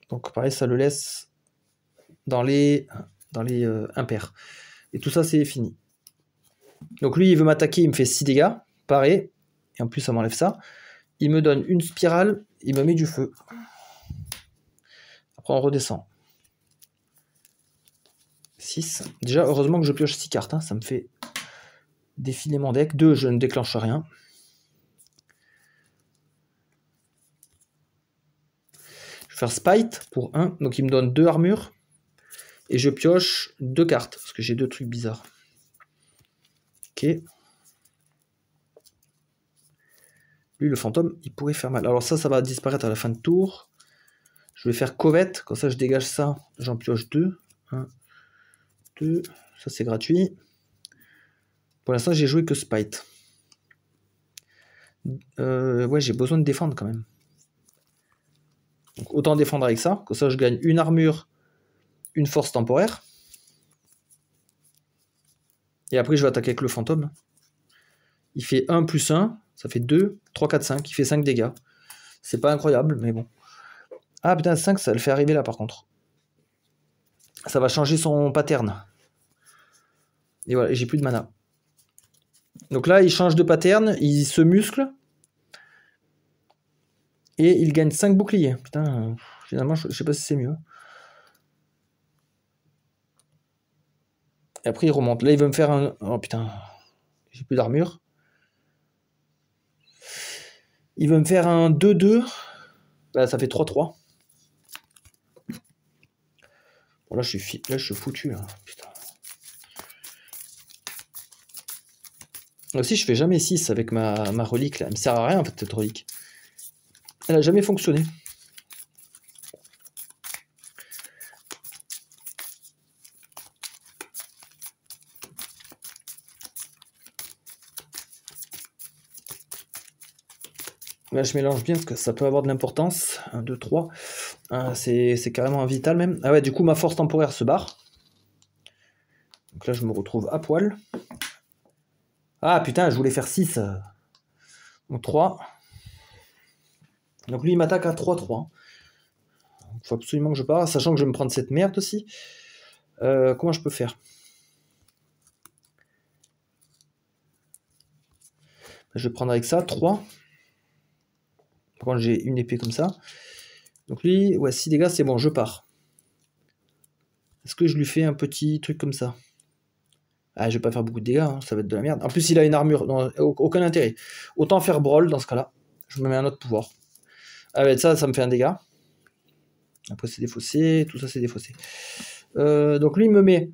Donc pareil, ça le laisse dans les impairs. Et tout ça, c'est fini. Donc lui, il veut m'attaquer, il me fait 6 dégâts. Pareil. Et en plus, ça m'enlève ça. Il me donne une spirale, il me met du feu. Après, on redescend. 6. Déjà, heureusement que je pioche 6 cartes. Hein. Ça me fait défiler mon deck. 2, je ne déclenche rien. Je vais faire Spite pour 1. Donc, il me donne 2 armures. Et je pioche 2 cartes. Parce que j'ai 2 trucs bizarres. Ok. Lui, le fantôme, il pourrait faire mal. Alors ça va disparaître à la fin de tour. Je vais faire covette. Comme ça, je dégage ça. J'en pioche 2. 1, 2. Ça, c'est gratuit. Pour l'instant, j'ai joué que Spite. Ouais, j'ai besoin de défendre quand même. Donc, autant défendre avec ça. Comme ça, je gagne une armure, une force temporaire. Et après, je vais attaquer avec le fantôme. Il fait 1 plus 1. Ça fait 2, 3, 4, 5. Il fait 5 dégâts. C'est pas incroyable, mais bon. Ah putain, 5, ça le fait arriver là par contre. Ça va changer son pattern. Et voilà, j'ai plus de mana. Donc là, il change de pattern, il se muscle. Et il gagne 5 boucliers. Putain, finalement, je sais pas si c'est mieux. Et après, il remonte. Là, il veut me faire un... Oh putain, j'ai plus d'armure. Il veut me faire un 2-2. Bah, ça fait 3-3. Bon, là, je suis foutu. Là. Putain. Aussi, je fais jamais 6 avec ma relique. Là. Elle me sert à rien, en fait, cette relique. Elle a jamais fonctionné. Là, je mélange bien parce que ça peut avoir de l'importance. 1, 2, 3. C'est carrément un vital même. Ah ouais, du coup, ma force temporaire se barre. Donc là, je me retrouve à poil. Ah putain, je voulais faire 6. Donc 3. Donc lui, il m'attaque à 3-3. Il faut absolument que je parte, sachant que je vais me prendre cette merde aussi. Comment je peux faire? Je vais prendre avec ça, 3. Par contre, j'ai une épée comme ça. Donc lui, ouais, 6 dégâts, c'est bon, je pars. Est-ce que je lui fais un petit truc comme ça? Ah, je vais pas faire beaucoup de dégâts, hein, ça va être de la merde. En plus, il a une armure, non, aucun intérêt. Autant faire brawl dans ce cas-là. Je me mets un autre pouvoir. Ah ouais, ça me fait un dégât. Après, c'est défaussé, tout ça, c'est défaussé. Donc lui, il me met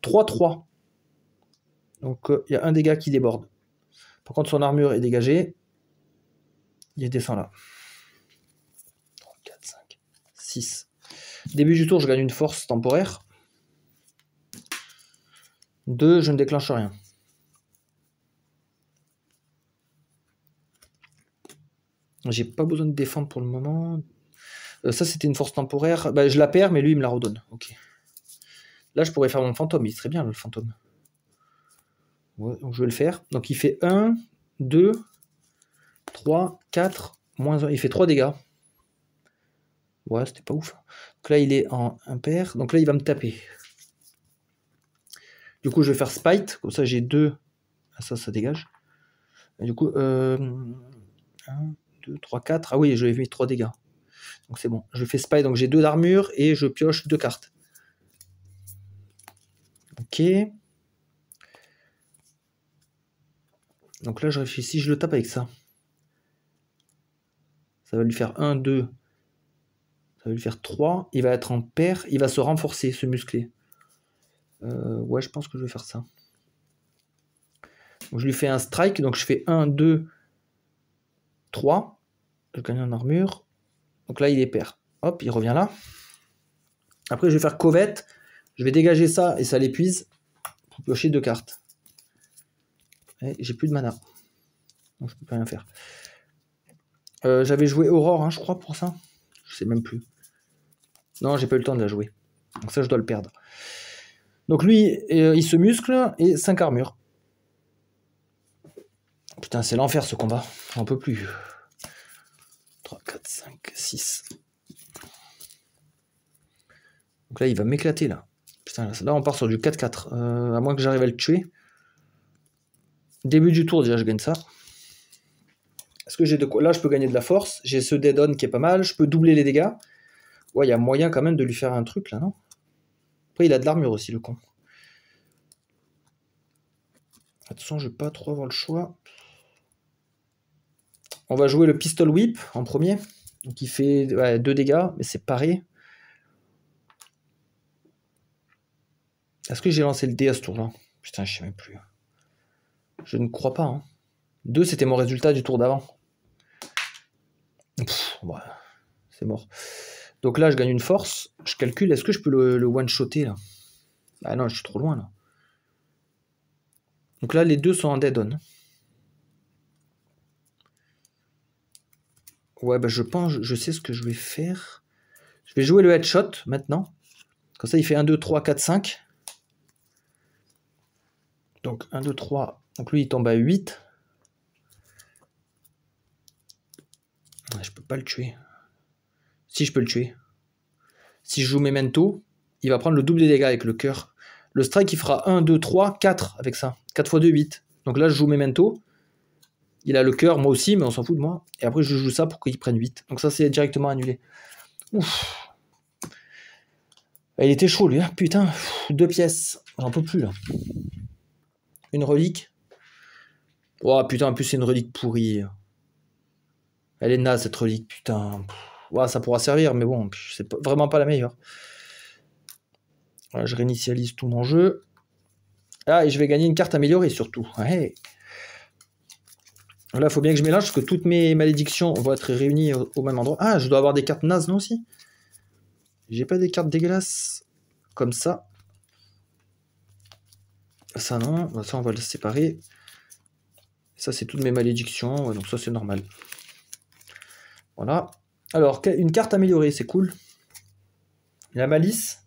3-3. Donc, il y a un dégât qui déborde. Par contre, son armure est dégagée. Il descend là. 3, 4, 5, 6. Début du tour, je gagne une force temporaire. 2, je ne déclenche rien. J'ai pas besoin de défendre pour le moment. Ça, c'était une force temporaire. Bah, je la perds, mais lui, il me la redonne. Ok. Là, je pourrais faire mon fantôme. Il serait bien, le fantôme. Ouais, donc je vais le faire. Donc, il fait 1, 2, 3, 4, moins 1. Il fait 3 dégâts. Ouais, c'était pas ouf. Donc là, il est en impair. Donc là, il va me taper. Du coup, je vais faire Spite. Comme ça, j'ai 2. Ah, ça dégage. Et du coup, 1, 2, 3, 4. Ah oui, je lui ai mis 3 dégâts. Donc c'est bon. Je fais Spite. Donc j'ai 2 d'armure et je pioche 2 cartes. Ok. Donc là, je réfléchis. Je le tape avec ça. Ça va lui faire 1, 2. Ça va lui faire 3. Il va être en paire. Il va se renforcer, se muscler. Ouais, je pense que je vais faire ça. Donc je lui fais un strike. Donc je fais 1, 2, 3. Je gagne en armure. Donc là, il est pair. Hop, il revient là. Après, je vais faire covette. Je vais dégager ça et ça l'épuise. Pour piocher 2 cartes. J'ai plus de mana. Donc je peux pas rien faire. J'avais joué Aurore, hein, je crois, pour ça. Je sais même plus. Non, j'ai pas eu le temps de la jouer. Donc ça, je dois le perdre. Donc lui, il se muscle et 5 armures. Putain, c'est l'enfer ce combat. J'en peux plus. 3, 4, 5, 6. Donc là, il va m'éclater là. Putain, là, on part sur du 4-4. À moins que j'arrive à le tuer. Début du tour, déjà, je gagne ça. Est-ce que j'ai de quoi? Là, je peux gagner de la force. J'ai ce dead-on qui est pas mal. Je peux doubler les dégâts. Ouais, il y a moyen quand même de lui faire un truc, là, non? Après, il a de l'armure aussi, le con. Attention, je vais pas trop avoir le choix. On va jouer le Pistol Whip en premier. Donc, il fait 2 dégâts, mais c'est pareil. Est-ce que j'ai lancé le dé à ce tour-là? Putain, je sais même plus. Je ne crois pas. Hein. 2, c'était mon résultat du tour d'avant. Ouais, c'est mort. Donc là, je gagne une force. Je calcule, est-ce que je peux le one-shotter, là? Ah non, je suis trop loin, là. Donc là, les deux sont en dead-on. Ouais, bah je pense, je sais ce que je vais faire. Je vais jouer le headshot, maintenant. Comme ça, il fait 1, 2, 3, 4, 5. Donc 1, 2, 3. Donc lui, il tombe à 8. Je peux pas le tuer. Si, je peux le tuer. Si je joue Memento, il va prendre le double des dégâts avec le cœur. Le strike, il fera 1, 2, 3, 4 avec ça. 4 x 2, 8. Donc là, je joue Memento. Il a le cœur, moi aussi, mais on s'en fout de moi. Et après, je joue ça pour qu'il prenne 8. Donc ça, c'est directement annulé. Ouf. Il était chaud, lui. Hein. Putain, 2 pièces. J'en peux plus, là. Une relique. Oh, putain, en plus, c'est une relique pourrie. Elle est naze, cette relique, putain. Ouais, ça pourra servir, mais bon, c'est vraiment pas la meilleure. Voilà, je réinitialise tout mon jeu. Ah, et je vais gagner une carte améliorée, surtout. Ouais. Là, il faut bien que je mélange, parce que toutes mes malédictions vont être réunies au même endroit. Ah, je dois avoir des cartes nazes, non, aussi? J'ai pas des cartes dégueulasses comme ça. Ça, non. Ça, on va le séparer. Ça, c'est toutes mes malédictions. Ouais, donc ça, c'est normal. Voilà. Alors, une carte améliorée, c'est cool. La malice.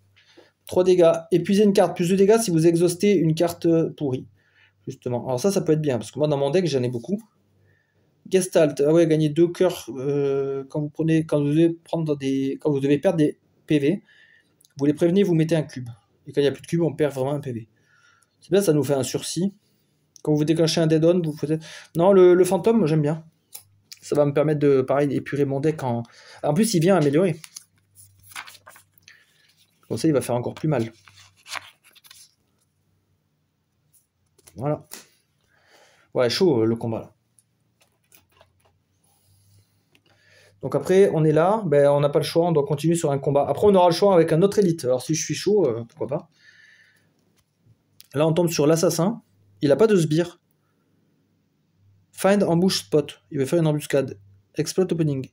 3 dégâts. Épuisez une carte, plus de dégâts si vous exhaustez une carte pourrie. Justement. Alors ça peut être bien, parce que moi, dans mon deck, j'en ai beaucoup. Gestalt. Ah ouais, gagner 2 cœurs quand vous devez perdre des PV. Vous les prévenez, vous mettez un cube. Et quand il n'y a plus de cube, on perd vraiment un PV. C'est bien, ça nous fait un sursis. Quand vous déclenchez un dead-on, vous faites... Non, le fantôme, moi j'aime bien. Ça va me permettre de, pareil, d'épurer mon deck en... En plus, il vient améliorer. Comme ça, il va faire encore plus mal. Voilà. Ouais, chaud le combat là. Donc après, on est là, ben, on n'a pas le choix, on doit continuer sur un combat. Après, on aura le choix avec un autre élite. Alors si je suis chaud, pourquoi pas. Là, on tombe sur l'assassin. Il n'a pas de sbire. Find ambush spot. Il va faire une embuscade. Exploit opening.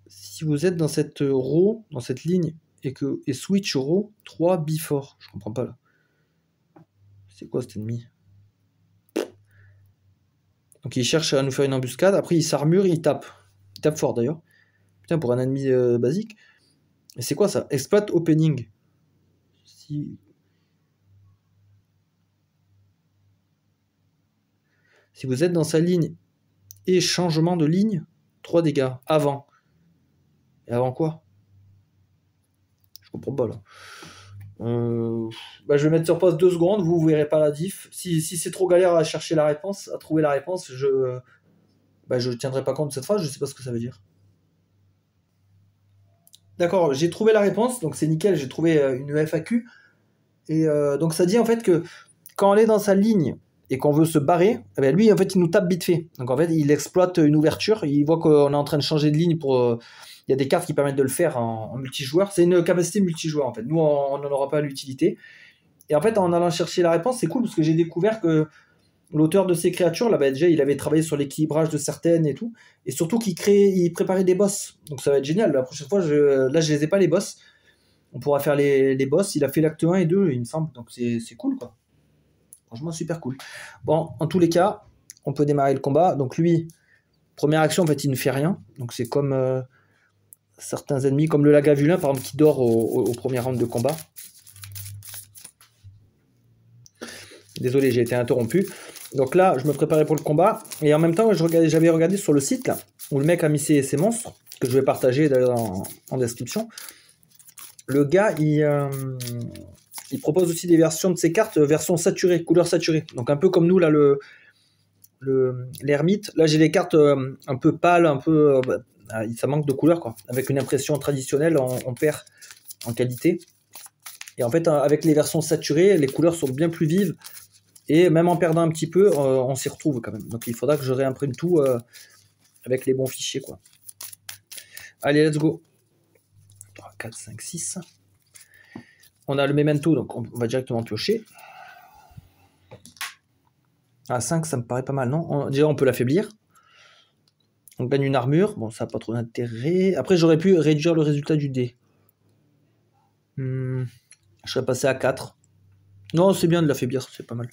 Si vous êtes dans cette row, dans cette ligne, et switch row 3 before. Je comprends pas là. C'est quoi cet ennemi? Donc il cherche à nous faire une embuscade. Après, il s'armure, il tape. Il tape fort d'ailleurs. Putain, pour un ennemi basique. Et c'est quoi ça? Exploit opening. Si vous êtes dans sa ligne et changement de ligne, 3 dégâts. Avant. Et avant quoi? Je comprends pas là. Je vais mettre sur pause 2 secondes, vous verrez pas la diff. Si c'est trop galère à chercher la réponse, à trouver la réponse, je tiendrai pas compte de cette phrase, je sais pas ce que ça veut dire. D'accord, j'ai trouvé la réponse, donc c'est nickel, j'ai trouvé une FAQ. Et donc ça dit en fait que quand on est dans sa ligne et qu'on veut se barrer, eh bien lui en fait il nous tape vite fait. Donc en fait il exploite une ouverture, il voit qu'on est en train de changer de ligne pour... il y a des cartes qui permettent de le faire en multijoueur. C'est une capacité multijoueur en fait. Nous on n'en aura pas l'utilité. Et en fait en allant chercher la réponse, c'est cool parce que j'ai découvert que l'auteur de ces créatures, là, déjà, il avait travaillé sur l'équilibrage de certaines et tout. Et surtout qu'il préparait des boss. Donc ça va être génial. La prochaine fois, je les ai pas, les boss. On pourra faire les boss. Il a fait l'acte 1 et 2, il me semble. Donc c'est cool, quoi. Franchement, super cool. Bon, en tous les cas, on peut démarrer le combat. Donc lui, première action, en fait, il ne fait rien. Donc c'est comme certains ennemis, comme le Lagavulin, par exemple, qui dort au premier round de combat. Désolé, j'ai été interrompu. Donc là, je me préparais pour le combat. Et en même temps, j'avais regardé sur le site, là, où le mec a mis ses monstres, que je vais partager en description. Le gars, il propose aussi des versions de ses cartes, version saturée, couleur saturée. Donc un peu comme nous, là, l'ermite. Là, j'ai des cartes un peu pâles, un peu ça manque de couleur, quoi. Avec une impression traditionnelle, on perd en qualité. Et en fait, avec les versions saturées, les couleurs sont bien plus vives. Et même en perdant un petit peu, on s'y retrouve quand même. Donc il faudra que je réimprime tout avec les bons fichiers, quoi. Allez, let's go. 3, 4, 5, 6. On a le memento, donc on va directement piocher. À 5, ça me paraît pas mal, non? Déjà, on peut l'affaiblir. On gagne une armure. Bon, ça n'a pas trop d'intérêt. Après, j'aurais pu réduire le résultat du dé. Je serais passé à 4. Non, c'est bien de l'affaiblir, c'est pas mal.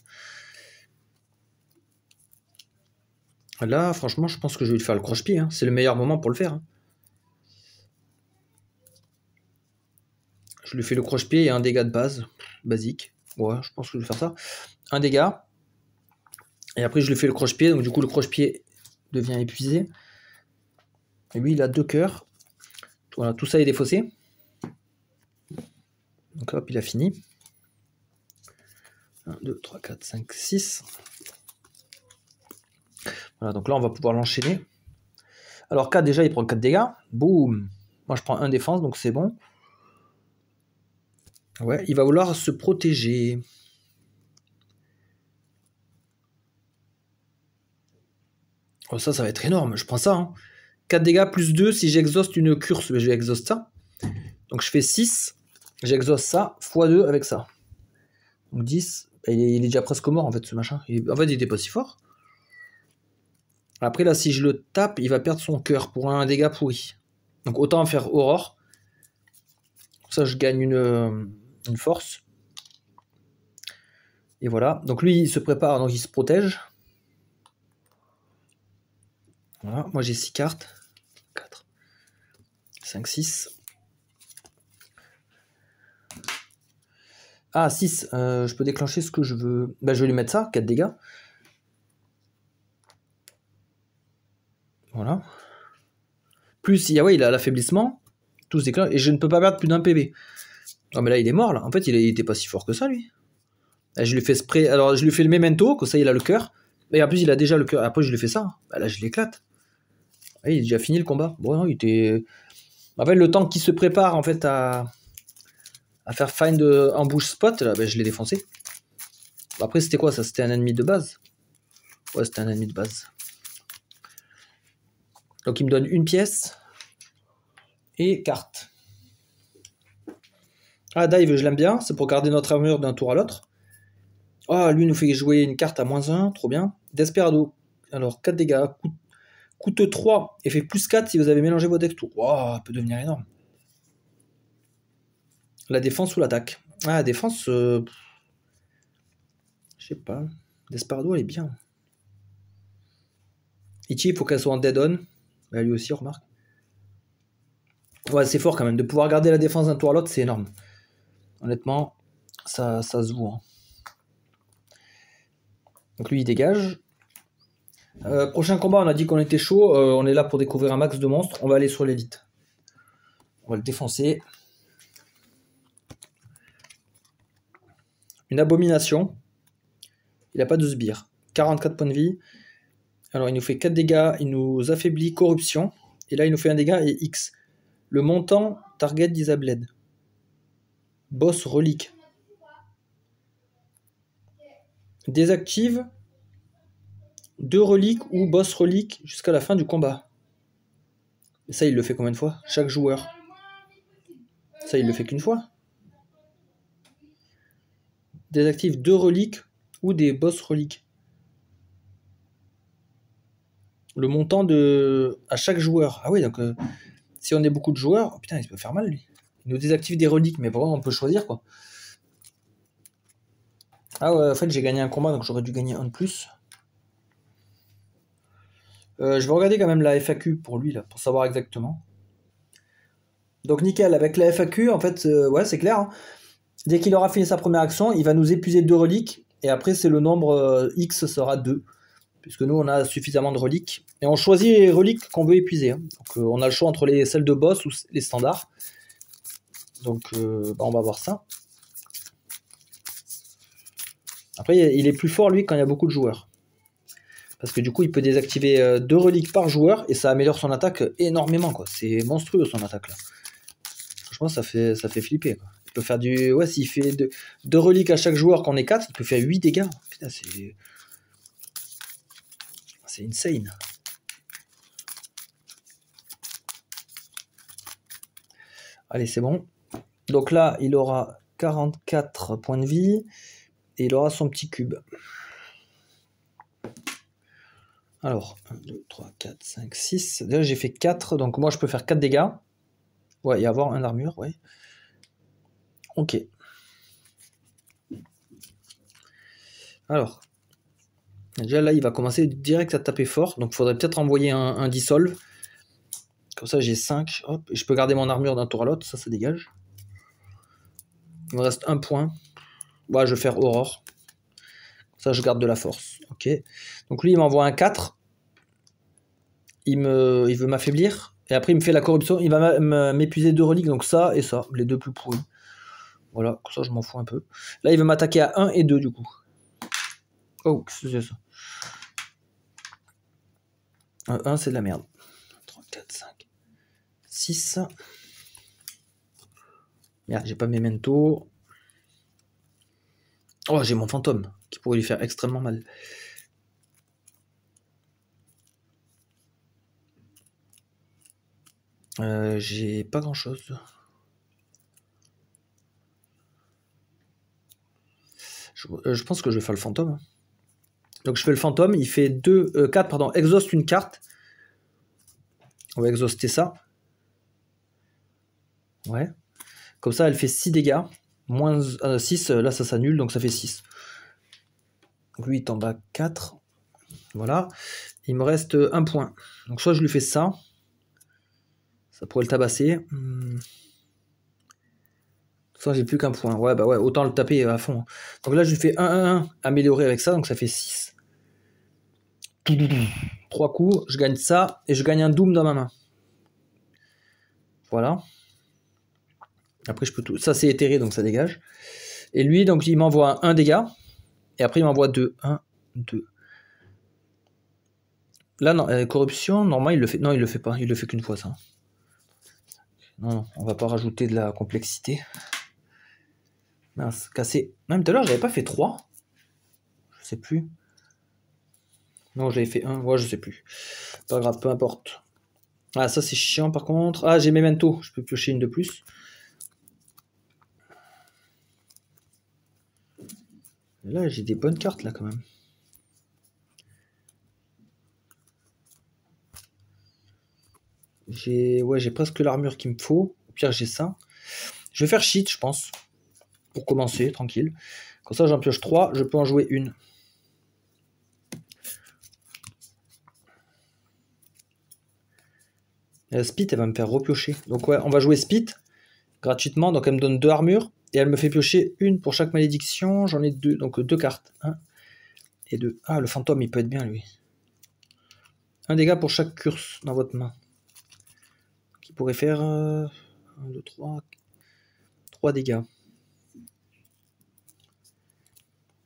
Là, franchement, je pense que je vais lui faire le croche-pied. Hein. C'est le meilleur moment pour le faire. Hein. Je lui fais le croche-pied et un dégât de base. Basique. Ouais, je pense que je vais faire ça. Un dégât. Et après, je lui fais le croche-pied. Donc, du coup, le croche-pied devient épuisé. Et lui, il a 2 cœurs. Voilà, tout ça est défaussé. Donc, hop, il a fini. 1, 2, 3, 4, 5, 6. Voilà, donc là, on va pouvoir l'enchaîner. Alors, 4, déjà, il prend 4 dégâts. Boum. Moi, je prends 1 défense, donc c'est bon. Ouais, il va vouloir se protéger. Oh, ça va être énorme. Je prends ça. Hein. 4 dégâts plus 2 si j'exhauste une curse. Je vais exhauster ça. Donc, je fais 6. J'exhauste ça x2 avec ça. Donc, 10. Il est déjà presque mort, en fait, ce machin. En fait, il était pas si fort. Après, là, si je le tape, il va perdre son cœur pour un dégât pourri. Donc, autant faire Aurore. Ça, je gagne une force. Et voilà. Donc, lui, il se prépare, donc il se protège. Voilà. Moi, j'ai 6 cartes. 4, 5, 6. Ah, 6. Je peux déclencher ce que je veux. Bah, je vais lui mettre ça, 4 dégâts. Voilà. Plus, il a l'affaiblissement. Tout se déclenche. Et je ne peux pas perdre plus d'un PV. Oh, mais là, il est mort, là. En fait, il était pas si fort que ça, lui. Là, je lui fais spray. Alors, je lui fais le memento, comme ça, il a le cœur. Et en plus, il a déjà le cœur. Après, je lui fais ça. Bah, là, je l'éclate. Ah, il a déjà fini le combat. Bon, non, il était. En fait, le temps qu'il se prépare, en fait, à faire find ambush spot, là, bah, je l'ai défoncé. Après, c'était quoi ça? C'était un ennemi de base. Ouais, c'était un ennemi de base. Donc, il me donne une pièce. Et carte. Ah, dive, je l'aime bien. C'est pour garder notre armure d'un tour à l'autre. Ah, lui nous fait jouer une carte à -1. Trop bien. Desperado. Alors, 4 dégâts. Coûte 3 et fait plus 4 si vous avez mélangé vos decks. Wow, peut devenir énorme. La défense ou l'attaque? Ah, la défense... Je sais pas. Desperado, elle est bien. Ichi, il faut qu'elle soit en dead-on. Bah, lui aussi, remarque. Ouais, c'est fort quand même. De pouvoir garder la défense d'un tour à l'autre, c'est énorme. Honnêtement, ça se voit. Donc lui, il dégage. Prochain combat, on a dit qu'on était chaud. On est là pour découvrir un max de monstres. On va aller sur l'élite. On va le défoncer. Une abomination. Il n'a pas de sbire. 44 points de vie. Alors, il nous fait 4 dégâts. Il nous affaiblit corruption. Et là, il nous fait un dégât et X. Le montant target Disabled. Boss relique. Désactive 2 reliques ou boss relique jusqu'à la fin du combat. Et ça, il le fait combien de fois? Chaque joueur. Ça, il le fait qu'une fois. Désactive 2 reliques ou des boss reliques. Le montant de à chaque joueur. Ah oui, donc si on est beaucoup de joueurs, oh putain, il peut faire mal lui. Il nous désactive des reliques, mais vraiment on peut choisir quoi. Ah ouais, en fait j'ai gagné un combat, donc j'aurais dû gagner un de plus. Je vais regarder quand même la FAQ pour lui là, pour savoir exactement. Donc nickel, avec la FAQ, en fait, ouais c'est clair. Hein. Dès qu'il aura fini sa première action, il va nous épuiser 2 reliques, et après c'est le nombre X sera 2. Puisque nous on a suffisamment de reliques. Et on choisit les reliques qu'on veut épuiser. Hein. Donc on a le choix entre celles de boss ou les standards. Donc on va voir ça. Après il est plus fort lui quand il y a beaucoup de joueurs. Parce que du coup, il peut désactiver 2 reliques par joueur et ça améliore son attaque énormément, quoi. C'est monstrueux son attaque là. Franchement, ça fait flipper, quoi. Il peut faire du. Ouais, s'il fait 2 reliques à chaque joueur, qu'on est 4, il peut faire 8 dégâts. Putain, c'est insane. Allez, c'est bon. Donc là, il aura 44 points de vie et il aura son petit cube. Alors, 1, 2, 3, 4, 5, 6. Déjà, j'ai fait 4, donc moi, je peux faire 4 dégâts. Ouais, et avoir 1 d'armure, ouais. Ok. Alors, déjà là, il va commencer direct à taper fort, donc il faudrait peut-être envoyer un dissolve. Comme ça, j'ai 5, hop, et je peux garder mon armure d'un tour à l'autre, ça dégage. Il me reste 1 point. Ouais, je vais faire Aurore. Ça, je garde de la force. Ok. Donc lui, il m'envoie un 4. Il veut m'affaiblir. Et après, il me fait la corruption. Il va m'épuiser 2 reliques. Donc ça et ça. Les 2 plus pourris. Voilà. Comme ça, je m'en fous un peu. Là, il veut m'attaquer à 1 et 2 du coup. Oh, qu'est-ce que c'est ça? 1, c'est de la merde. 3, 4, 5, 6. Merde, j'ai pas mes mentos. Oh, j'ai mon fantôme qui pourrait lui faire extrêmement mal. J'ai pas grand chose. Je pense que je vais faire le fantôme. Donc je fais le fantôme, il fait 4, pardon, exhauste une carte. On va exhauster ça. Ouais. Comme ça, elle fait 6 dégâts. Moins 6, là ça s'annule, donc ça fait 6. Donc lui, il tombe à 4. Voilà. Il me reste 1 point. Donc soit je lui fais ça. Ça pourrait le tabasser. Soit j'ai plus qu'un point. Ouais, bah ouais, autant le taper à fond. Donc là, je lui fais 1-1-1 amélioré avec ça, donc ça fait 6. 3 coups, je gagne ça, et je gagne un Doom dans ma main. Voilà. Après, je peux tout. Ça, c'est éthéré, donc ça dégage. Et lui, donc, il m'envoie 1 dégât. Et après, il m'envoie 2. 1, 2. Là, non, corruption, normalement, il le fait. Non, il le fait pas. Il le fait qu'une fois, ça. Non, on va pas rajouter de la complexité. Mince, cassé. Même tout à l'heure, j'avais pas fait 3. Je sais plus. Non, j'avais fait 1. Ouais, je sais plus. Pas grave, peu importe. Ah, ça, c'est chiant, par contre. Ah, j'ai Memento. Je peux piocher une de plus. Là, j'ai des bonnes cartes, là, quand même. J'ai presque l'armure qu'il me faut. Au pire, j'ai ça. Je vais faire cheat, je pense. Pour commencer, tranquille. Comme ça, j'en pioche 3. Je peux en jouer une. Spit, elle va me faire repiocher. Donc, ouais, on va jouer Spit gratuitement. Donc, elle me donne 2 armures. Et elle me fait piocher une pour chaque malédiction. J'en ai 2. Donc, 2 cartes. 1 et 2. Ah, le fantôme, il peut être bien, lui. 1 dégât pour chaque curse dans votre main. Qui pourrait faire 1, 2, 3. 3 dégâts.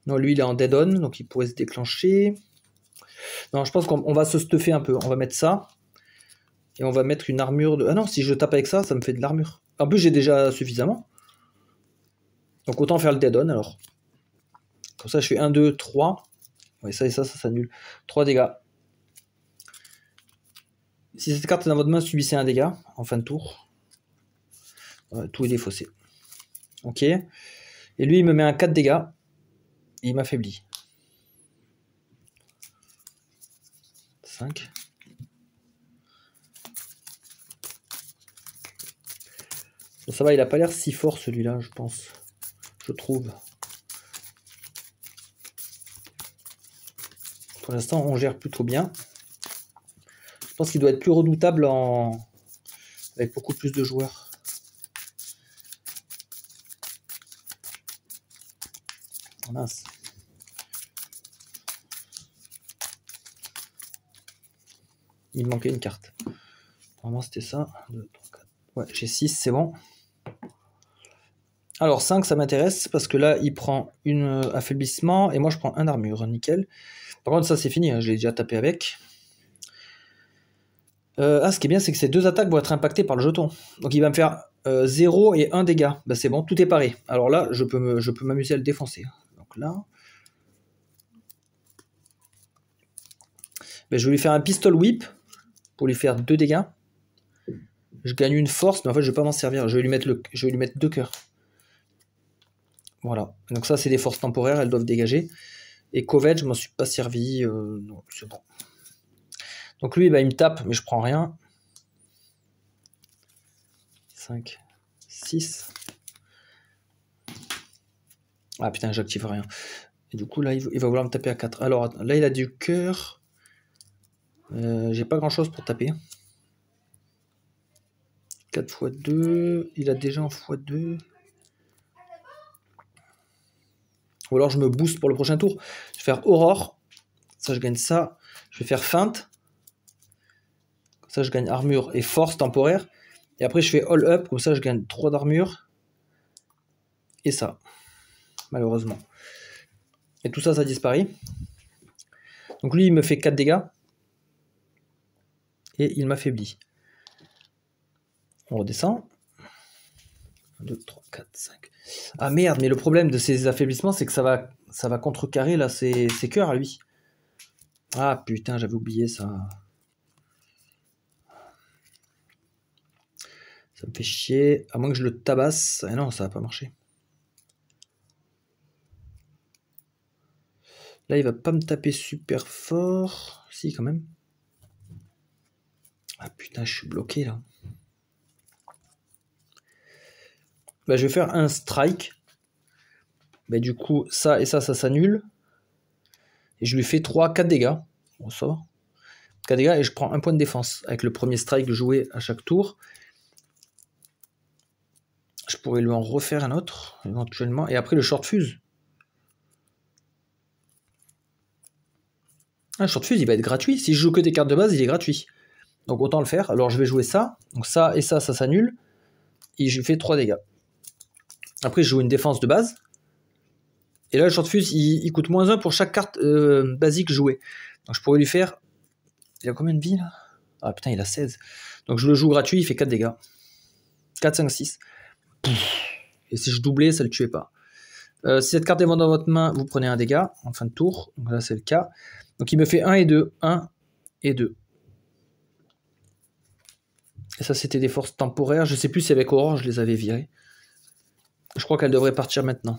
Non, lui, il est en dead on. Donc, il pourrait se déclencher. Non, je pense qu'on va se stuffer un peu. On va mettre ça. Et on va mettre une armure de... Ah non, si je tape avec ça, ça me fait de l'armure. En plus, j'ai déjà suffisamment. Donc autant faire le dead on alors. Comme ça, je fais 1, 2, 3. Ouais, ça et ça s'annule. 3 dégâts. Si cette carte est dans votre main, subissez un dégât en fin de tour. Tout est défaussé. Ok. Et lui, il me met un 4 dégâts. Et il m'affaiblit. 5. Ça va, il a pas l'air si fort celui-là, je pense. Je trouve. Pour l'instant, on gère plutôt bien. Je pense qu'il doit être plus redoutable avec beaucoup plus de joueurs. Oh, mince. Il me manquait une carte. Normalement, c'était ça. 2, 3, 4. Ouais, j'ai 6, c'est bon. Alors 5, ça m'intéresse parce que là, il prend une affaiblissement et moi, je prends un armure. Nickel. Par contre, ça c'est fini, hein, je l'ai déjà tapé avec. Ce qui est bien, c'est que ces deux attaques vont être impactées par le jeton. Donc il va me faire 0 et 1 dégâts. Bah, c'est bon, tout est paré. Alors là, je peux m'amuser à le défoncer. Donc là... Bah, je vais lui faire un pistol whip pour lui faire 2 dégâts. Je gagne une force, mais en fait, je vais pas m'en servir. Je vais lui mettre 2 cœurs. Voilà. Donc ça, c'est des forces temporaires, elles doivent dégager. Et Kovet, je m'en suis pas servi. Non, c'est bon. Donc lui, bah, il me tape, mais je prends rien. 5, 6. Ah putain, j'active rien. Et du coup, là, il va vouloir me taper à 4. Alors, là, il a du cœur. J'ai pas grand chose pour taper. 4 x 2. Il a déjà en x2. Ou alors, je me booste pour le prochain tour. Je vais faire Aurore. Ça, je gagne ça. Je vais faire Feinte. Comme ça, je gagne armure et force temporaire. Et après, je fais All Up. Comme ça, je gagne 3 d'armure. Et ça. Malheureusement. Et tout ça, ça disparaît. Donc lui, il me fait 4 dégâts. Et il m'affaiblit. On redescend. 1, 2, 3, 4, 5. Ah merde, mais le problème de ces affaiblissements, c'est que ça va contrecarrer là ses cœurs à lui. Ah putain, j'avais oublié ça. Ça me fait chier. À moins que je le tabasse. Ah non, ça va pas marcher. Là, il va pas me taper super fort. Si, quand même. Ah putain, je suis bloqué là. Bah, je vais faire un strike. Bah, du coup, ça et ça s'annule. Et je lui fais 3, 4 dégâts. On sort. 4 dégâts et je prends un point de défense. Avec le premier strike joué à chaque tour. Je pourrais lui en refaire un autre, éventuellement. Et après, le short fuse. Ah, le short fuse, il va être gratuit. Si je joue que des cartes de base, il est gratuit. Donc autant le faire. Alors je vais jouer ça. Donc ça et ça s'annule. Et je fais 3 dégâts. Après, je joue une défense de base. Et là, le short fuse, il coûte moins 1 pour chaque carte basique jouée. Donc je pourrais lui faire... Il a combien de vie là? Ah putain, il a 16. Donc je le joue gratuit, il fait 4 dégâts. 4, 5, 6. Et si je doublais, ça le tuait pas. Si cette carte est dans votre main, vous prenez un dégât en fin de tour. Donc là, c'est le cas. Donc il me fait 1 et 2. 1 et 2. Et ça, c'était des forces temporaires. Je sais plus si avec Aurore, je les avais virées. Je crois qu'elle devrait partir maintenant.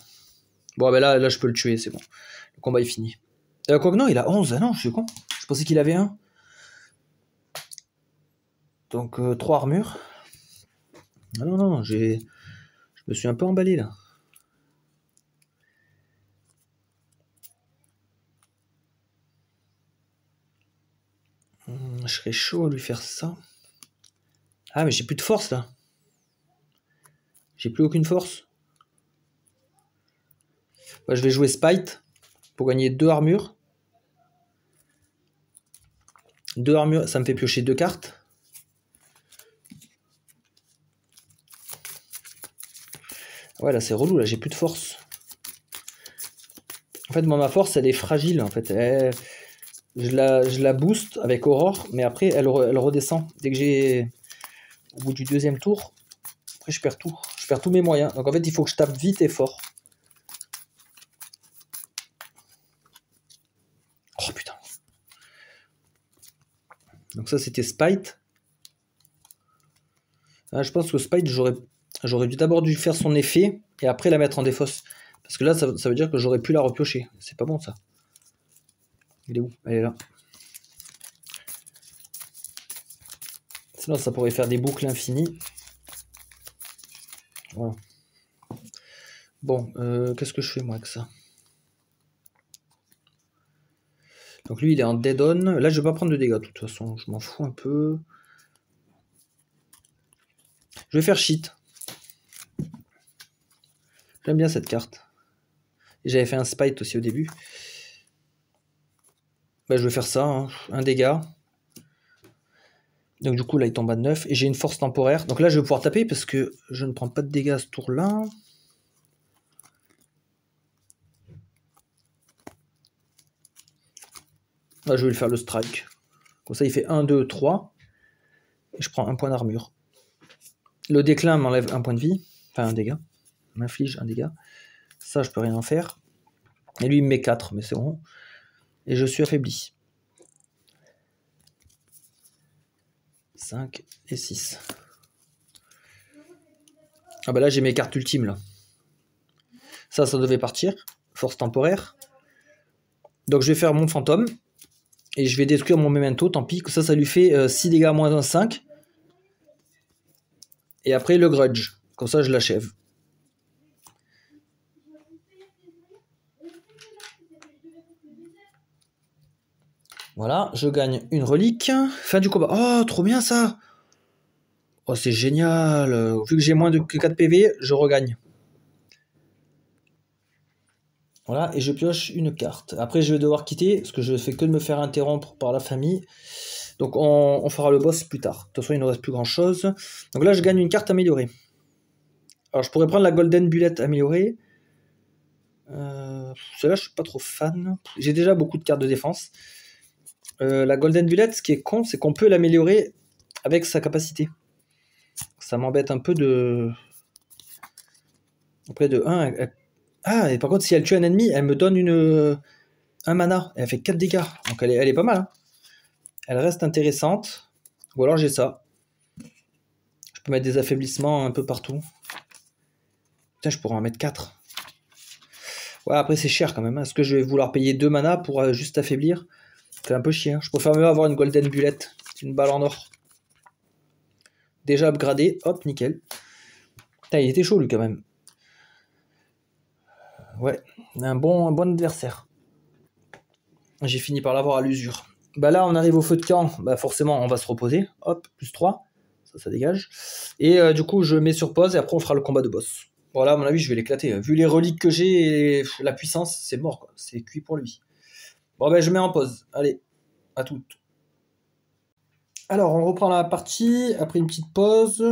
Bon, ben là, je peux le tuer, c'est bon. Le combat est fini. Quoique non, il a 11. Ah non, je suis con. Je pensais qu'il avait 1. Donc 3 armures. Ah non, non, je me suis un peu emballé là. Je serais chaud à lui faire ça. Ah, mais j'ai plus de force là. J'ai plus aucune force. Bah, je vais jouer Spite pour gagner 2 armures. 2 armures, ça me fait piocher 2 cartes. Ouais, là c'est relou, là j'ai plus de force. En fait, moi ma force elle est fragile en fait. Je la booste avec Aurore, mais après elle redescend. Dès que j'ai... Au bout du deuxième tour, après je perds tout. Je perds tous mes moyens. Donc en fait il faut que je tape vite et fort. Oh putain. Donc ça c'était Spite. Ah, je pense que Spite j'aurais d'abord dû faire son effet et après la mettre en défausse. Parce que là ça veut dire que j'aurais pu la repiocher. C'est pas bon ça. Il est où? Elle est là. Sinon ça pourrait faire des boucles infinies. Voilà. Bon, qu'est-ce que je fais moi avec ça? Donc lui il est en dead on. Là je vais pas prendre de dégâts de toute façon. Je m'en fous un peu. Je vais faire cheat. J'aime bien cette carte. Et j'avais fait un spite aussi au début. Bah, je vais faire ça, hein. Un dégât. Donc du coup là il tombe à 9. Et j'ai une force temporaire. Donc là je vais pouvoir taper parce que je ne prends pas de dégâts à ce tour là. Là, je vais lui faire le strike. Comme ça, il fait 1, 2, 3. Et je prends un point d'armure. Le déclin m'enlève un point de vie. Enfin, un dégât. M'inflige un dégât. Ça, je peux rien en faire. Et lui, il me met 4, mais c'est bon. Et je suis affaibli. 5 et 6. Ah bah là, j'ai mes cartes ultimes, là. Ça devait partir. Force temporaire. Donc, je vais faire mon fantôme. Et je vais détruire mon memento, tant pis. Ça lui fait 6 dégâts moins 1, 5. Et après, le grudge. Comme ça, je l'achève. Voilà, je gagne une relique. Fin du combat. Oh, trop bien ça! Oh, c'est génial! Vu que j'ai moins que 4 PV, je regagne. Voilà, et je pioche une carte. Après, je vais devoir quitter, parce que je fais que de me faire interrompre par la famille. Donc, on fera le boss plus tard. De toute façon, il ne reste plus grand-chose. Donc là, je gagne une carte améliorée. Alors, je pourrais prendre la Golden Bullet améliorée. Celle-là, je suis pas trop fan. J'ai déjà beaucoup de cartes de défense. La Golden Bullet, ce qui est con, c'est qu'on peut l'améliorer avec sa capacité. Ça m'embête un peu de... Après de 1... Ah, et par contre, si elle tue un ennemi, elle me donne un mana. Elle fait 4 dégâts. Donc elle est pas mal. Hein. Elle reste intéressante. Ou alors j'ai ça. Je peux mettre des affaiblissements un peu partout. Putain, je pourrais en mettre 4. Ouais, après c'est cher quand même. Est-ce que je vais vouloir payer 2 mana pour juste affaiblir? C'est un peu chiant. Hein. Je préfère mieux avoir une Golden Bullet. Une balle en or. Déjà upgradé. Hop, nickel. Putain, il était chaud lui quand même. Ouais, un bon adversaire. J'ai fini par l'avoir à l'usure. Bah là, on arrive au feu de camp. Bah forcément, on va se reposer. Hop, plus 3. Ça dégage. Et du coup, je mets sur pause et après, on fera le combat de boss. Voilà, à mon avis, je vais l'éclater. Vu les reliques que j'ai et la puissance, c'est mort, quoi. C'est cuit pour lui. Bon, ben, je mets en pause. Allez, à toutes. Alors, on reprend la partie après une petite pause.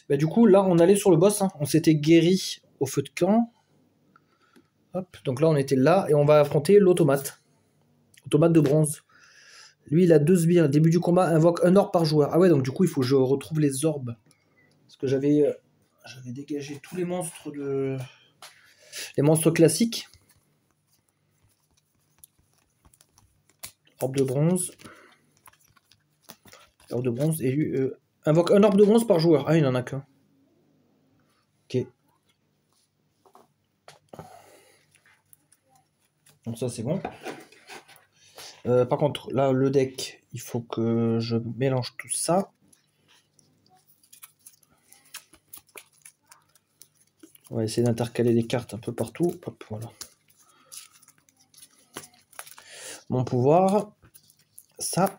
Bah, du coup, là, on allait sur le boss. Hein. On s'était guéri au feu de camp. Hop, donc là, on était là et on va affronter l'automate. Automate de bronze. Lui, il a 2 sbires. Début du combat, invoque un orbe par joueur. Ah ouais, donc du coup, il faut que je retrouve les orbes. Parce que j'avais dégagé tous les monstres les monstres classiques. Orbe de bronze. Orbe de bronze. Et lui, invoque un orbe de bronze par joueur. Ah, il n'en a qu'un. Ok. Donc ça, c'est bon. Par contre, là, le deck, il faut que je mélange tout ça. On va essayer d'intercaler les cartes un peu partout. Hop, voilà. Mon pouvoir. Ça.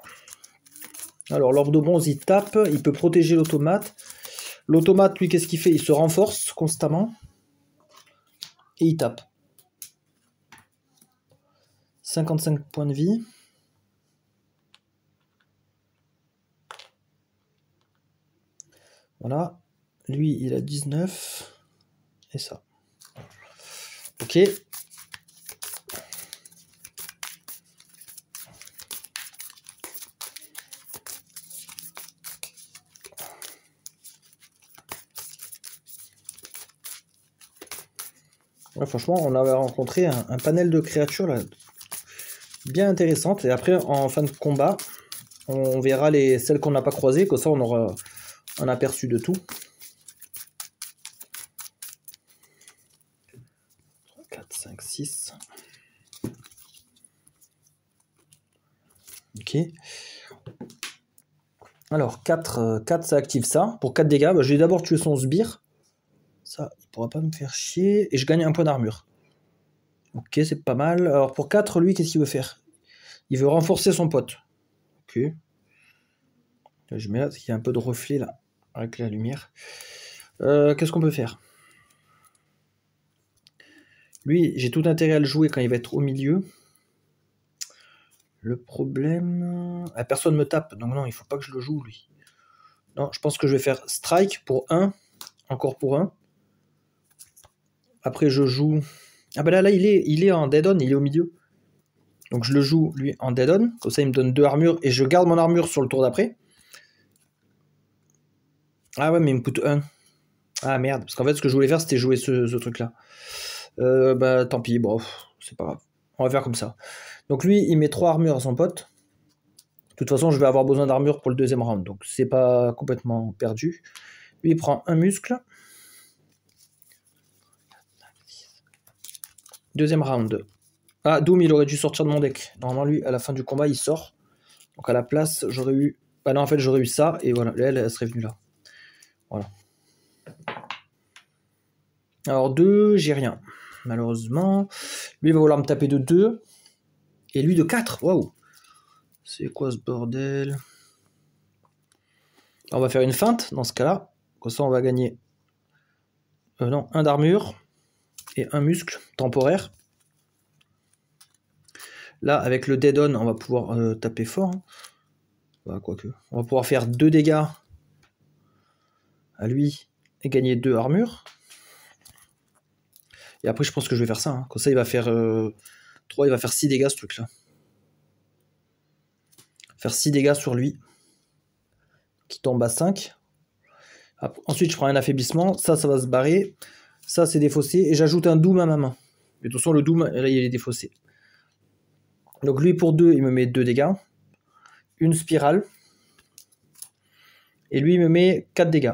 Alors, l'orbe de bronze, il tape. Il peut protéger l'automate. L'automate, lui, qu'est-ce qu'il fait? Il se renforce constamment. Et il tape. 55 points de vie. Voilà. Lui, il a 19. Et ça. Ok. Ouais, franchement, on avait rencontré un panel de créatures là, bien intéressantes. Et après, en fin de combat, on verra celles qu'on n'a pas croisées. Comme ça, on aura un aperçu de tout. 3, 4, 5, 6. Ok. Alors, 4, ça active ça. Pour 4 dégâts, bah, je vais d'abord tuer son sbire. Ça, il pourra pas me faire chier. Et je gagne un point d'armure. Ok, c'est pas mal. Alors, pour 4, lui, qu'est-ce qu'il veut faire? Il veut renforcer son pote. Ok. Là, je mets là, il y a un peu de reflet là, avec la lumière. Qu'est-ce qu'on peut faire? Lui, j'ai tout intérêt à le jouer quand il va être au milieu. Le problème... Ah, personne me tape, donc non, il faut pas que je le joue, lui. Non, je pense que je vais faire strike pour 1, encore pour 1. Après, je joue... Ah bah là, il est en dead-on, il est au milieu. Donc je le joue, lui, en dead-on. Comme ça, il me donne 2 armures. Et je garde mon armure sur le tour d'après. Ah ouais, mais il me coûte 1. Ah merde. Parce qu'en fait, ce que je voulais faire, c'était jouer ce truc-là. Bah tant pis, bon, c'est pas grave. On va faire comme ça. Donc lui, il met 3 armures à son pote. De toute façon, je vais avoir besoin d'armure pour le deuxième round. Donc c'est pas complètement perdu. Lui, il prend un muscle. Deuxième round. Ah, Doom, il aurait dû sortir de mon deck. Normalement, lui, à la fin du combat, il sort. Donc à la place, j'aurais eu... Ah non, en fait, j'aurais eu ça. Et voilà, elle serait venue là. Voilà. Alors 2, j'ai rien. Malheureusement. Lui, il va vouloir me taper de 2. Et lui de 4. Waouh. C'est quoi ce bordel? On va faire une feinte dans ce cas-là. Comme ça, on va gagner... non, 1 d'armure. Et 1 muscle temporaire. Là, avec le dead-on, on va pouvoir taper fort. Hein. Bah, quoique. On va pouvoir faire 2 dégâts à lui et gagner 2 armures. Et après, je pense que je vais faire ça. Hein. Comme ça, il va faire 3, il va faire 6 dégâts ce truc-là. Faire 6 dégâts sur lui. Qui tombe à 5. Après, ensuite, je prends un affaiblissement. Ça va se barrer. Ça, c'est défaussé. Et j'ajoute un Doom à ma main. Mais de toute façon, le Doom, là, il est défaussé. Donc lui, pour 2, il me met 2 dégâts. Une spirale. Et lui, il me met 4 dégâts.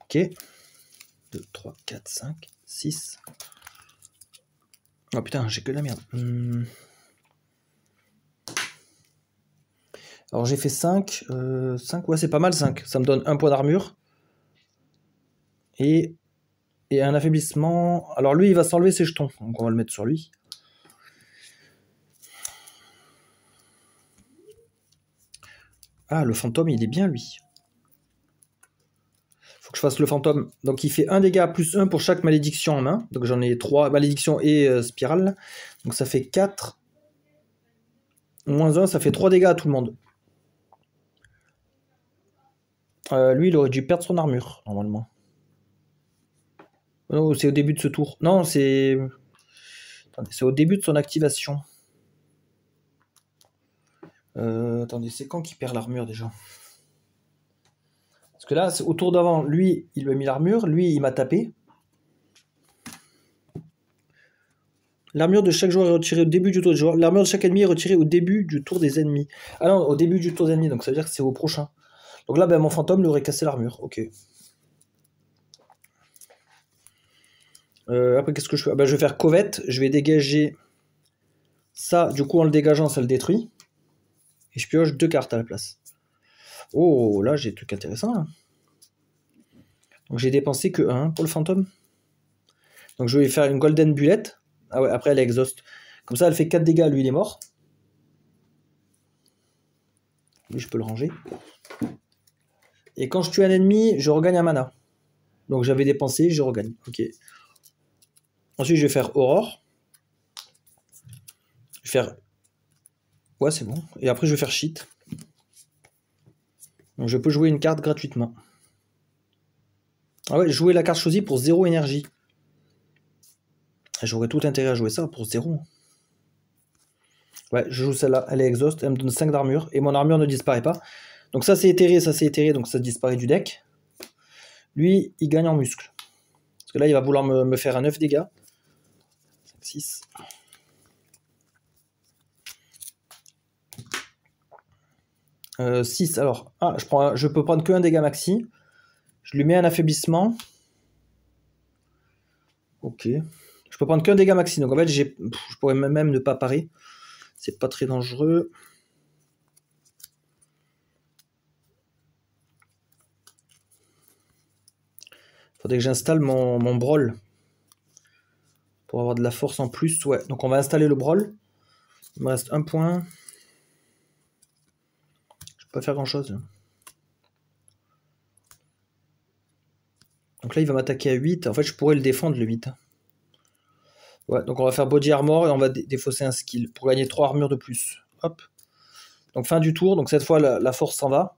Ok. 2, 3, 4, 5, 6. Oh putain, j'ai que de la merde. Alors j'ai fait 5. 5, ouais, c'est pas mal 5. Ça me donne 1 point d'armure. Et un affaiblissement. Alors lui, il va s'enlever ses jetons. Donc on va le mettre sur lui. Ah, le fantôme, il est bien lui. Faut que je fasse le fantôme. Donc il fait 1 dégât plus 1 pour chaque malédiction en main. Donc j'en ai 3 malédictions et spirale. Donc ça fait 4. Moins 1, ça fait 3 dégâts à tout le monde. Lui, il aurait dû perdre son armure, normalement. Non, c'est au début de ce tour. Non, c'est... Attendez, c'est au début de son activation. Attendez, c'est quand qu'il perd l'armure, déjà? Parce que là, c'est au tour d'avant. Lui, il lui a mis l'armure. Lui, il m'a tapé. L'armure de chaque joueur est retirée au début du tour des joueurs. L'armure de chaque ennemi est retirée au début du tour des ennemis. Ah non, au début du tour des ennemis. Donc ça veut dire que c'est au prochain. Donc là, ben, mon fantôme lui aurait cassé l'armure. Ok. Après, qu'est-ce que je fais? Ben, je vais faire covette. Je vais dégager ça. Du coup, en le dégageant, ça le détruit. Et je pioche 2 cartes à la place. Oh, là, j'ai des trucs intéressants. Là. Donc j'ai dépensé que 1 pour le fantôme. Donc je vais faire une golden bullet. Ah ouais, après elle est exhaust. Comme ça, elle fait 4 dégâts. Lui, il est mort. Lui, je peux le ranger. Et quand je tue un ennemi, je regagne un mana. Donc j'avais dépensé, je regagne. Ok. Ensuite, je vais faire Aurore. Je vais faire... Ouais, c'est bon. Et après, je vais faire Cheat. Donc je peux jouer une carte gratuitement. Ah ouais, jouer la carte choisie pour 0 énergie. J'aurais tout intérêt à jouer ça pour 0. Ouais, je joue celle-là. Elle est exhaust. Elle me donne 5 d'armure. Et mon armure ne disparaît pas. Donc ça, c'est éthéré. Donc ça disparaît du deck. Lui, il gagne en muscle. Parce que là, il va vouloir me faire un 9 dégâts. 5, 6. Euh, 6. Alors, ah, je peux prendre que un dégât maxi. Je lui mets un affaiblissement. Ok. Je peux prendre qu'un dégât maxi. Donc en fait, je pourrais même ne pas parer. C'est pas très dangereux. Faudrait que j'installe mon brawl. Pour avoir de la force en plus. Ouais, donc on va installer le brawl. Il me reste un point. Je peux pas faire grand chose. Donc là, il va m'attaquer à 8. En fait, je pourrais le défendre, le 8. Ouais, donc on va faire body armor et on va défausser un skill pour gagner 3 armures de plus. Hop. Donc fin du tour. Donc cette fois, la force s'en va.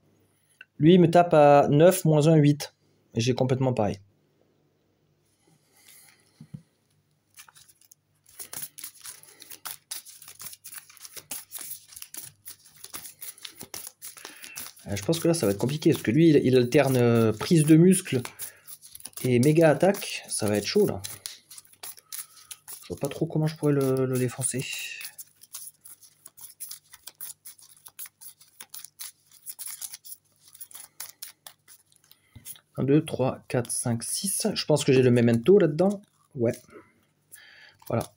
Lui, il me tape à 9, moins 1, 8. Et j'ai complètement pareil. Je pense que là, ça va être compliqué, parce que lui, il alterne prise de muscle et méga attaque. Ça va être chaud, là. Je vois pas trop comment je pourrais le défoncer. Un, 2, 3, 4, 5, 6. Je pense que j'ai le memento là-dedans. Ouais. Voilà.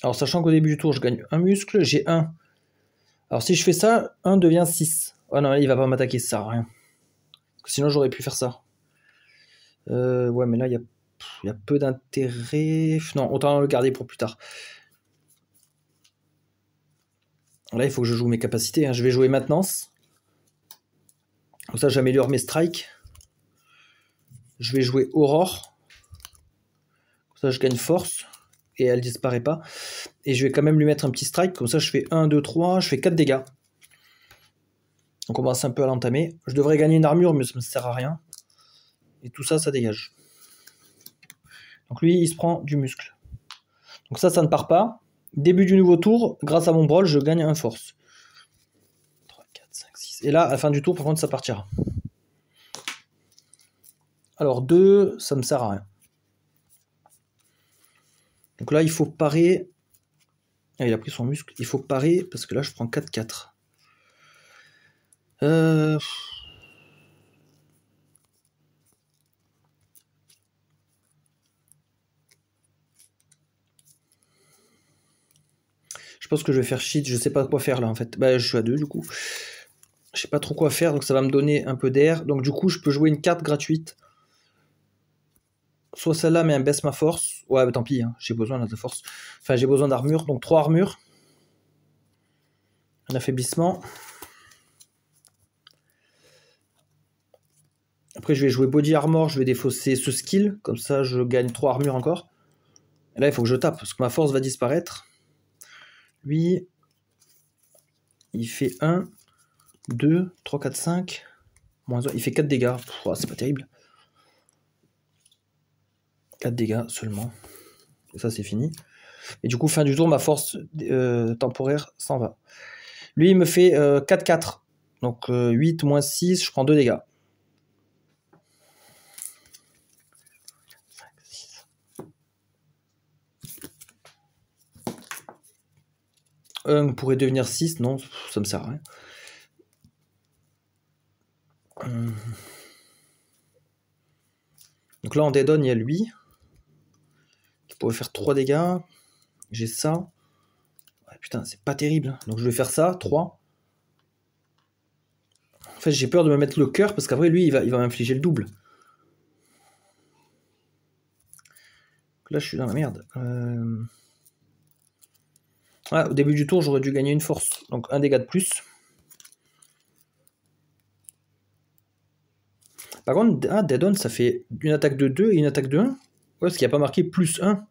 Alors, sachant qu'au début du tour, je gagne un muscle, j'ai 1. Alors, si je fais ça, 1 devient 6. Oh non, il va pas m'attaquer, ça sert à rien. Parce que sinon, j'aurais pu faire ça. Ouais, mais là, il y a peu d'intérêt. Non, autant le garder pour plus tard. Là, il faut que je joue mes capacités. Hein. Je vais jouer maintenance. Comme ça, j'améliore mes strikes. Je vais jouer Aurore. Comme ça, je gagne force. Et elle disparaît pas. Et je vais quand même lui mettre un petit strike. Comme ça, je fais 1, 2, 3. Je fais 4 dégâts. On commence un peu à l'entamer. Je devrais gagner une armure, mais ça ne me sert à rien. Et tout ça, ça dégage. Donc lui, il se prend du muscle. Donc ça ne part pas. Début du nouveau tour, grâce à mon brawl, je gagne un force. 3, 4, 5, 6. Et là, à la fin du tour, par contre, ça partira. Alors 2, ça ne me sert à rien. Donc là, il faut parer. Ah, il a pris son muscle. Il faut parer, parce que là, je prends 4, 4. Je pense que je vais faire shit, je sais pas quoi faire là en fait. Bah je suis à 2 du coup. Je sais pas trop quoi faire, donc ça va me donner un peu d'air. Donc du coup je peux jouer une carte gratuite. Soit celle-là, mais elle baisse ma force. Ouais, bah tant pis, hein. J'ai besoin de force. Enfin j'ai besoin d'armure, donc 3 armures. Un affaiblissement. Après je vais jouer body armor, je vais défausser ce skill. Comme ça je gagne 3 armures encore. Et là il faut que je tape, parce que ma force va disparaître. Lui, il fait 1, 2, 3, 4, 5. Moins 1. Il fait 4 dégâts. Oh, c'est pas terrible. 4 dégâts seulement. Et ça, c'est fini. Et du coup, fin du tour, ma force temporaire s'en va. Lui, il me fait 4, 4. Donc 8 moins 6, je prends 2 dégâts. 5, 6. 1 pourrait devenir 6. Non, ça me sert à rien. Donc là, en dead on, il y a lui. Qui pourrait faire 3 dégâts. J'ai ça. Ouais, putain, c'est pas terrible. Donc je vais faire ça, 3. En fait, j'ai peur de me mettre le cœur, parce qu'après, lui, il va m'infliger le double. Là, je suis dans la merde. Ah, au début du tour, j'aurais dû gagner une force. Donc, un dégât de plus. Par contre, Dead On, ça fait une attaque de 2 et une attaque de 1. Ouais, parce qu'il n'y a pas marqué plus 1.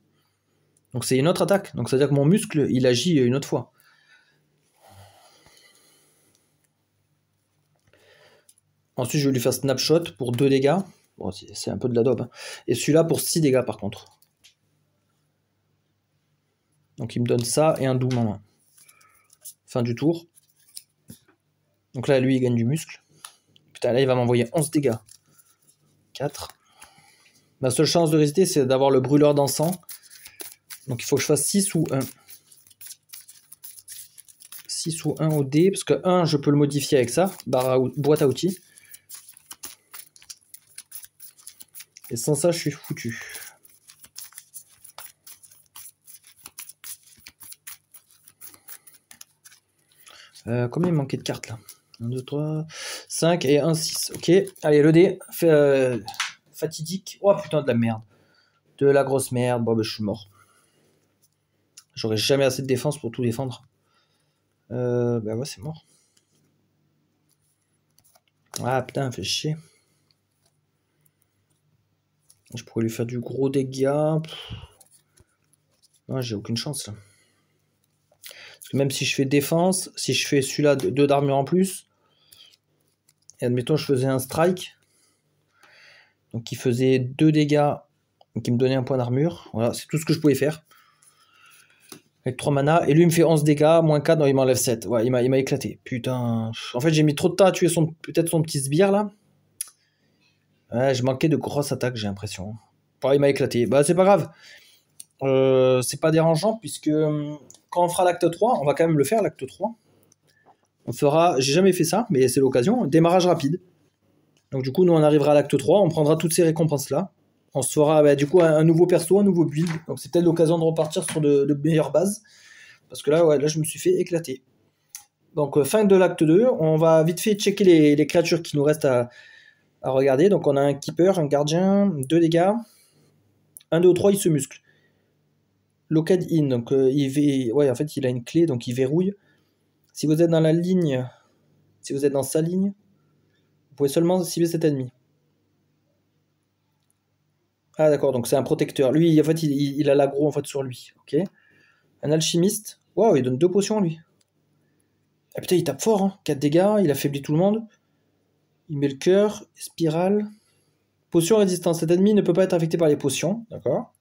Donc, c'est une autre attaque. Donc, ça veut dire que mon muscle, il agit une autre fois. Ensuite, je vais lui faire Snapshot pour 2 dégâts. Bon, c'est un peu de la daube. Hein. Et celui-là pour 6 dégâts, par contre. Donc, il me donne ça et un doom en main. Fin du tour. Donc là, lui, il gagne du muscle. Putain, là, il va m'envoyer 11 dégâts. 4. Ma seule chance de résister, c'est d'avoir le brûleur d'encens. Donc il faut que je fasse 6 ou 1. 6 ou 1 au dé, parce que 1, je peux le modifier avec ça, boîte à outils. Et sans ça, je suis foutu. Combien il manquait de cartes là? 1, 2, 3, 5 et 1, 6. Ok, allez, le dé. Fatidique. Oh putain, de la merde. De la grosse merde. Bon, ben, je suis mort. J'aurais jamais assez de défense pour tout défendre. Bah ouais, c'est mort. Ah putain, fait chier. Je pourrais lui faire du gros dégât. Ouais, j'ai aucune chance là. Parce que même si je fais défense, si je fais celui-là 2 d'armure en plus, et admettons je faisais un strike, donc qui faisait 2 dégâts, qui me donnait un point d'armure. Voilà, c'est tout ce que je pouvais faire. Avec 3 mana. Et lui, il me fait 11 dégâts, moins 4, non, il m'enlève 7. Ouais, il m'a éclaté. Putain. En fait, j'ai mis trop de temps à tuer peut-être son petit sbire, là. Ouais, je manquais de grosses attaques, j'ai l'impression. Ouais, il m'a éclaté. Bah, c'est pas grave. C'est pas dérangeant, puisque quand on fera l'acte 3, on va quand même le faire, l'acte 3. On fera, j'ai jamais fait ça, mais c'est l'occasion, démarrage rapide. Donc du coup, nous on arrivera à l'acte 3, on prendra toutes ces récompenses-là. On se fera bah, du coup un nouveau perso, un nouveau build. Donc c'est peut-être l'occasion de repartir sur de meilleures bases. Parce que là, ouais, là je me suis fait éclater. Donc fin de l'acte 2, on va vite fait checker les créatures qui nous restent à regarder. Donc on a un keeper, un gardien, 2 dégâts. 1, 2 ou 3, il se muscle. Locked in, donc ouais, en fait il a une clé, donc il verrouille. Si vous êtes dans la ligne, si vous êtes dans sa ligne, vous pouvez seulement cibler cet ennemi. Ah d'accord, donc c'est un protecteur. Lui, en fait, il a l'aggro en fait sur lui. Ok. Un alchimiste. Waouh, il donne 2 potions lui. Ah putain, il tape fort, hein. 4 dégâts, il affaiblit tout le monde. Il met le cœur, spirale. Potion résistance. Cet ennemi ne peut pas être affecté par les potions. D'accord.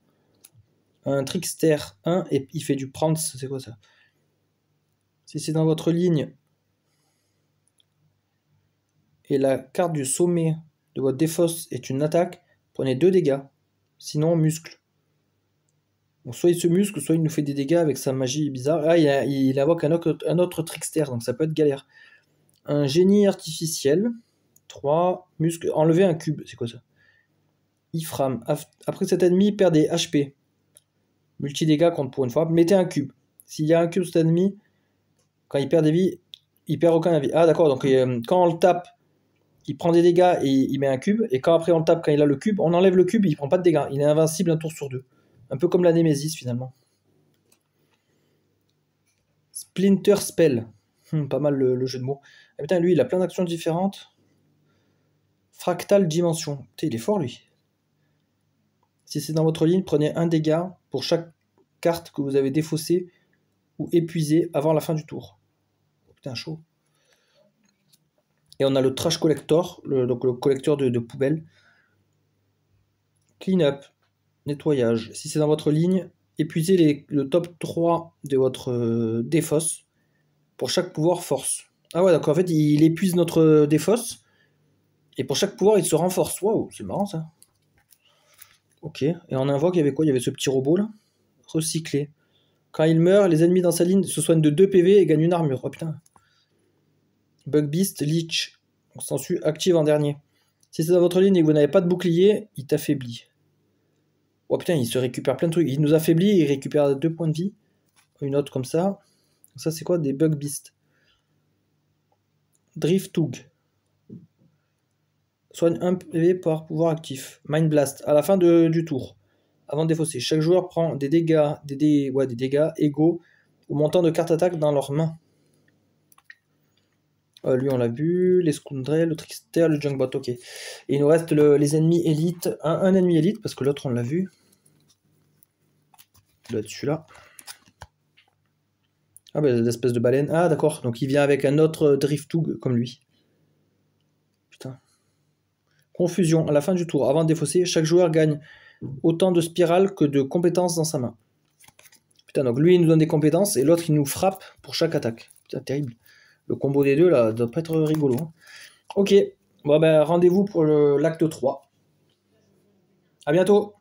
Un trickster 1 et il fait du prance. C'est quoi ça? Si c'est dans votre ligne et la carte du sommet de votre défausse est une attaque, prenez 2 dégâts. Sinon, muscle. Donc, soit il se muscle, soit il nous fait des dégâts avec sa magie bizarre. Ah, il invoque un autre trickster, donc ça peut être galère. Un génie artificiel. 3 muscles. Enlever un cube, c'est quoi ça? Ifram. Après cet ennemi perd des HP. Multi-dégâts compte pour une fois. Mettez un cube. S'il y a un cube sur cet ennemi, quand il perd des vies, il perd aucun vie. Ah d'accord, donc quand on le tape, il prend des dégâts et il met un cube. Et quand après on le tape, quand il a le cube, on enlève le cube et il prend pas de dégâts. Il est invincible un tour sur 2. Un peu comme la Némésis finalement. Splinter Spell. Pas mal le jeu de mots. Ah, putain, lui il a plein d'actions différentes. Fractal Dimension. Putain, il est fort lui. Si c'est dans votre ligne, prenez un dégât pour chaque carte que vous avez défaussée ou épuisée avant la fin du tour. Putain, chaud. Et on a le Trash Collector, donc le collecteur de poubelles. Clean up, nettoyage. Si c'est dans votre ligne, épuisez le top 3 de votre défausse pour chaque pouvoir force. Ah ouais, donc en fait, il épuise notre défausse et pour chaque pouvoir, il se renforce. Waouh, c'est marrant ça. Ok, et en invoque, il y avait quoi? Il y avait ce petit robot là. Recycler. Quand il meurt, les ennemis dans sa ligne se soignent de 2 PV et gagnent une armure. Oh putain. Bug Beast, Leech. On s'en suit active en dernier. Si c'est dans votre ligne et que vous n'avez pas de bouclier, il t'affaiblit. Oh putain, il se récupère plein de trucs. Il nous affaiblit et il récupère 2 points de vie. Une autre comme ça. Ça, c'est quoi? Des Bug Beast. Driftug. Soigne 1 PV par pouvoir actif. Mind Blast. À la fin du tour. Avant de défausser. Chaque joueur prend des dégâts, des dégâts égaux au montant de cartes attaque dans leurs mains. Lui, on l'a vu. Les Scoundrels, le Trickster, le Junkbot. Ok. Et il nous reste les ennemis élites. Un ennemi élite, parce que l'autre, on l'a vu. Là, celui-là. Ah, bah, l'espèce de baleine. Ah, d'accord. Donc, il vient avec un autre Driftug comme lui. Putain. Confusion. À la fin du tour, avant de défausser, chaque joueur gagne autant de spirales que de compétences dans sa main. Putain, donc lui, il nous donne des compétences et l'autre, il nous frappe pour chaque attaque. Putain, terrible. Le combo des deux, là, doit pas être rigolo. Hein. Ok. Bon, ben, rendez-vous pour l'acte 3. À bientôt.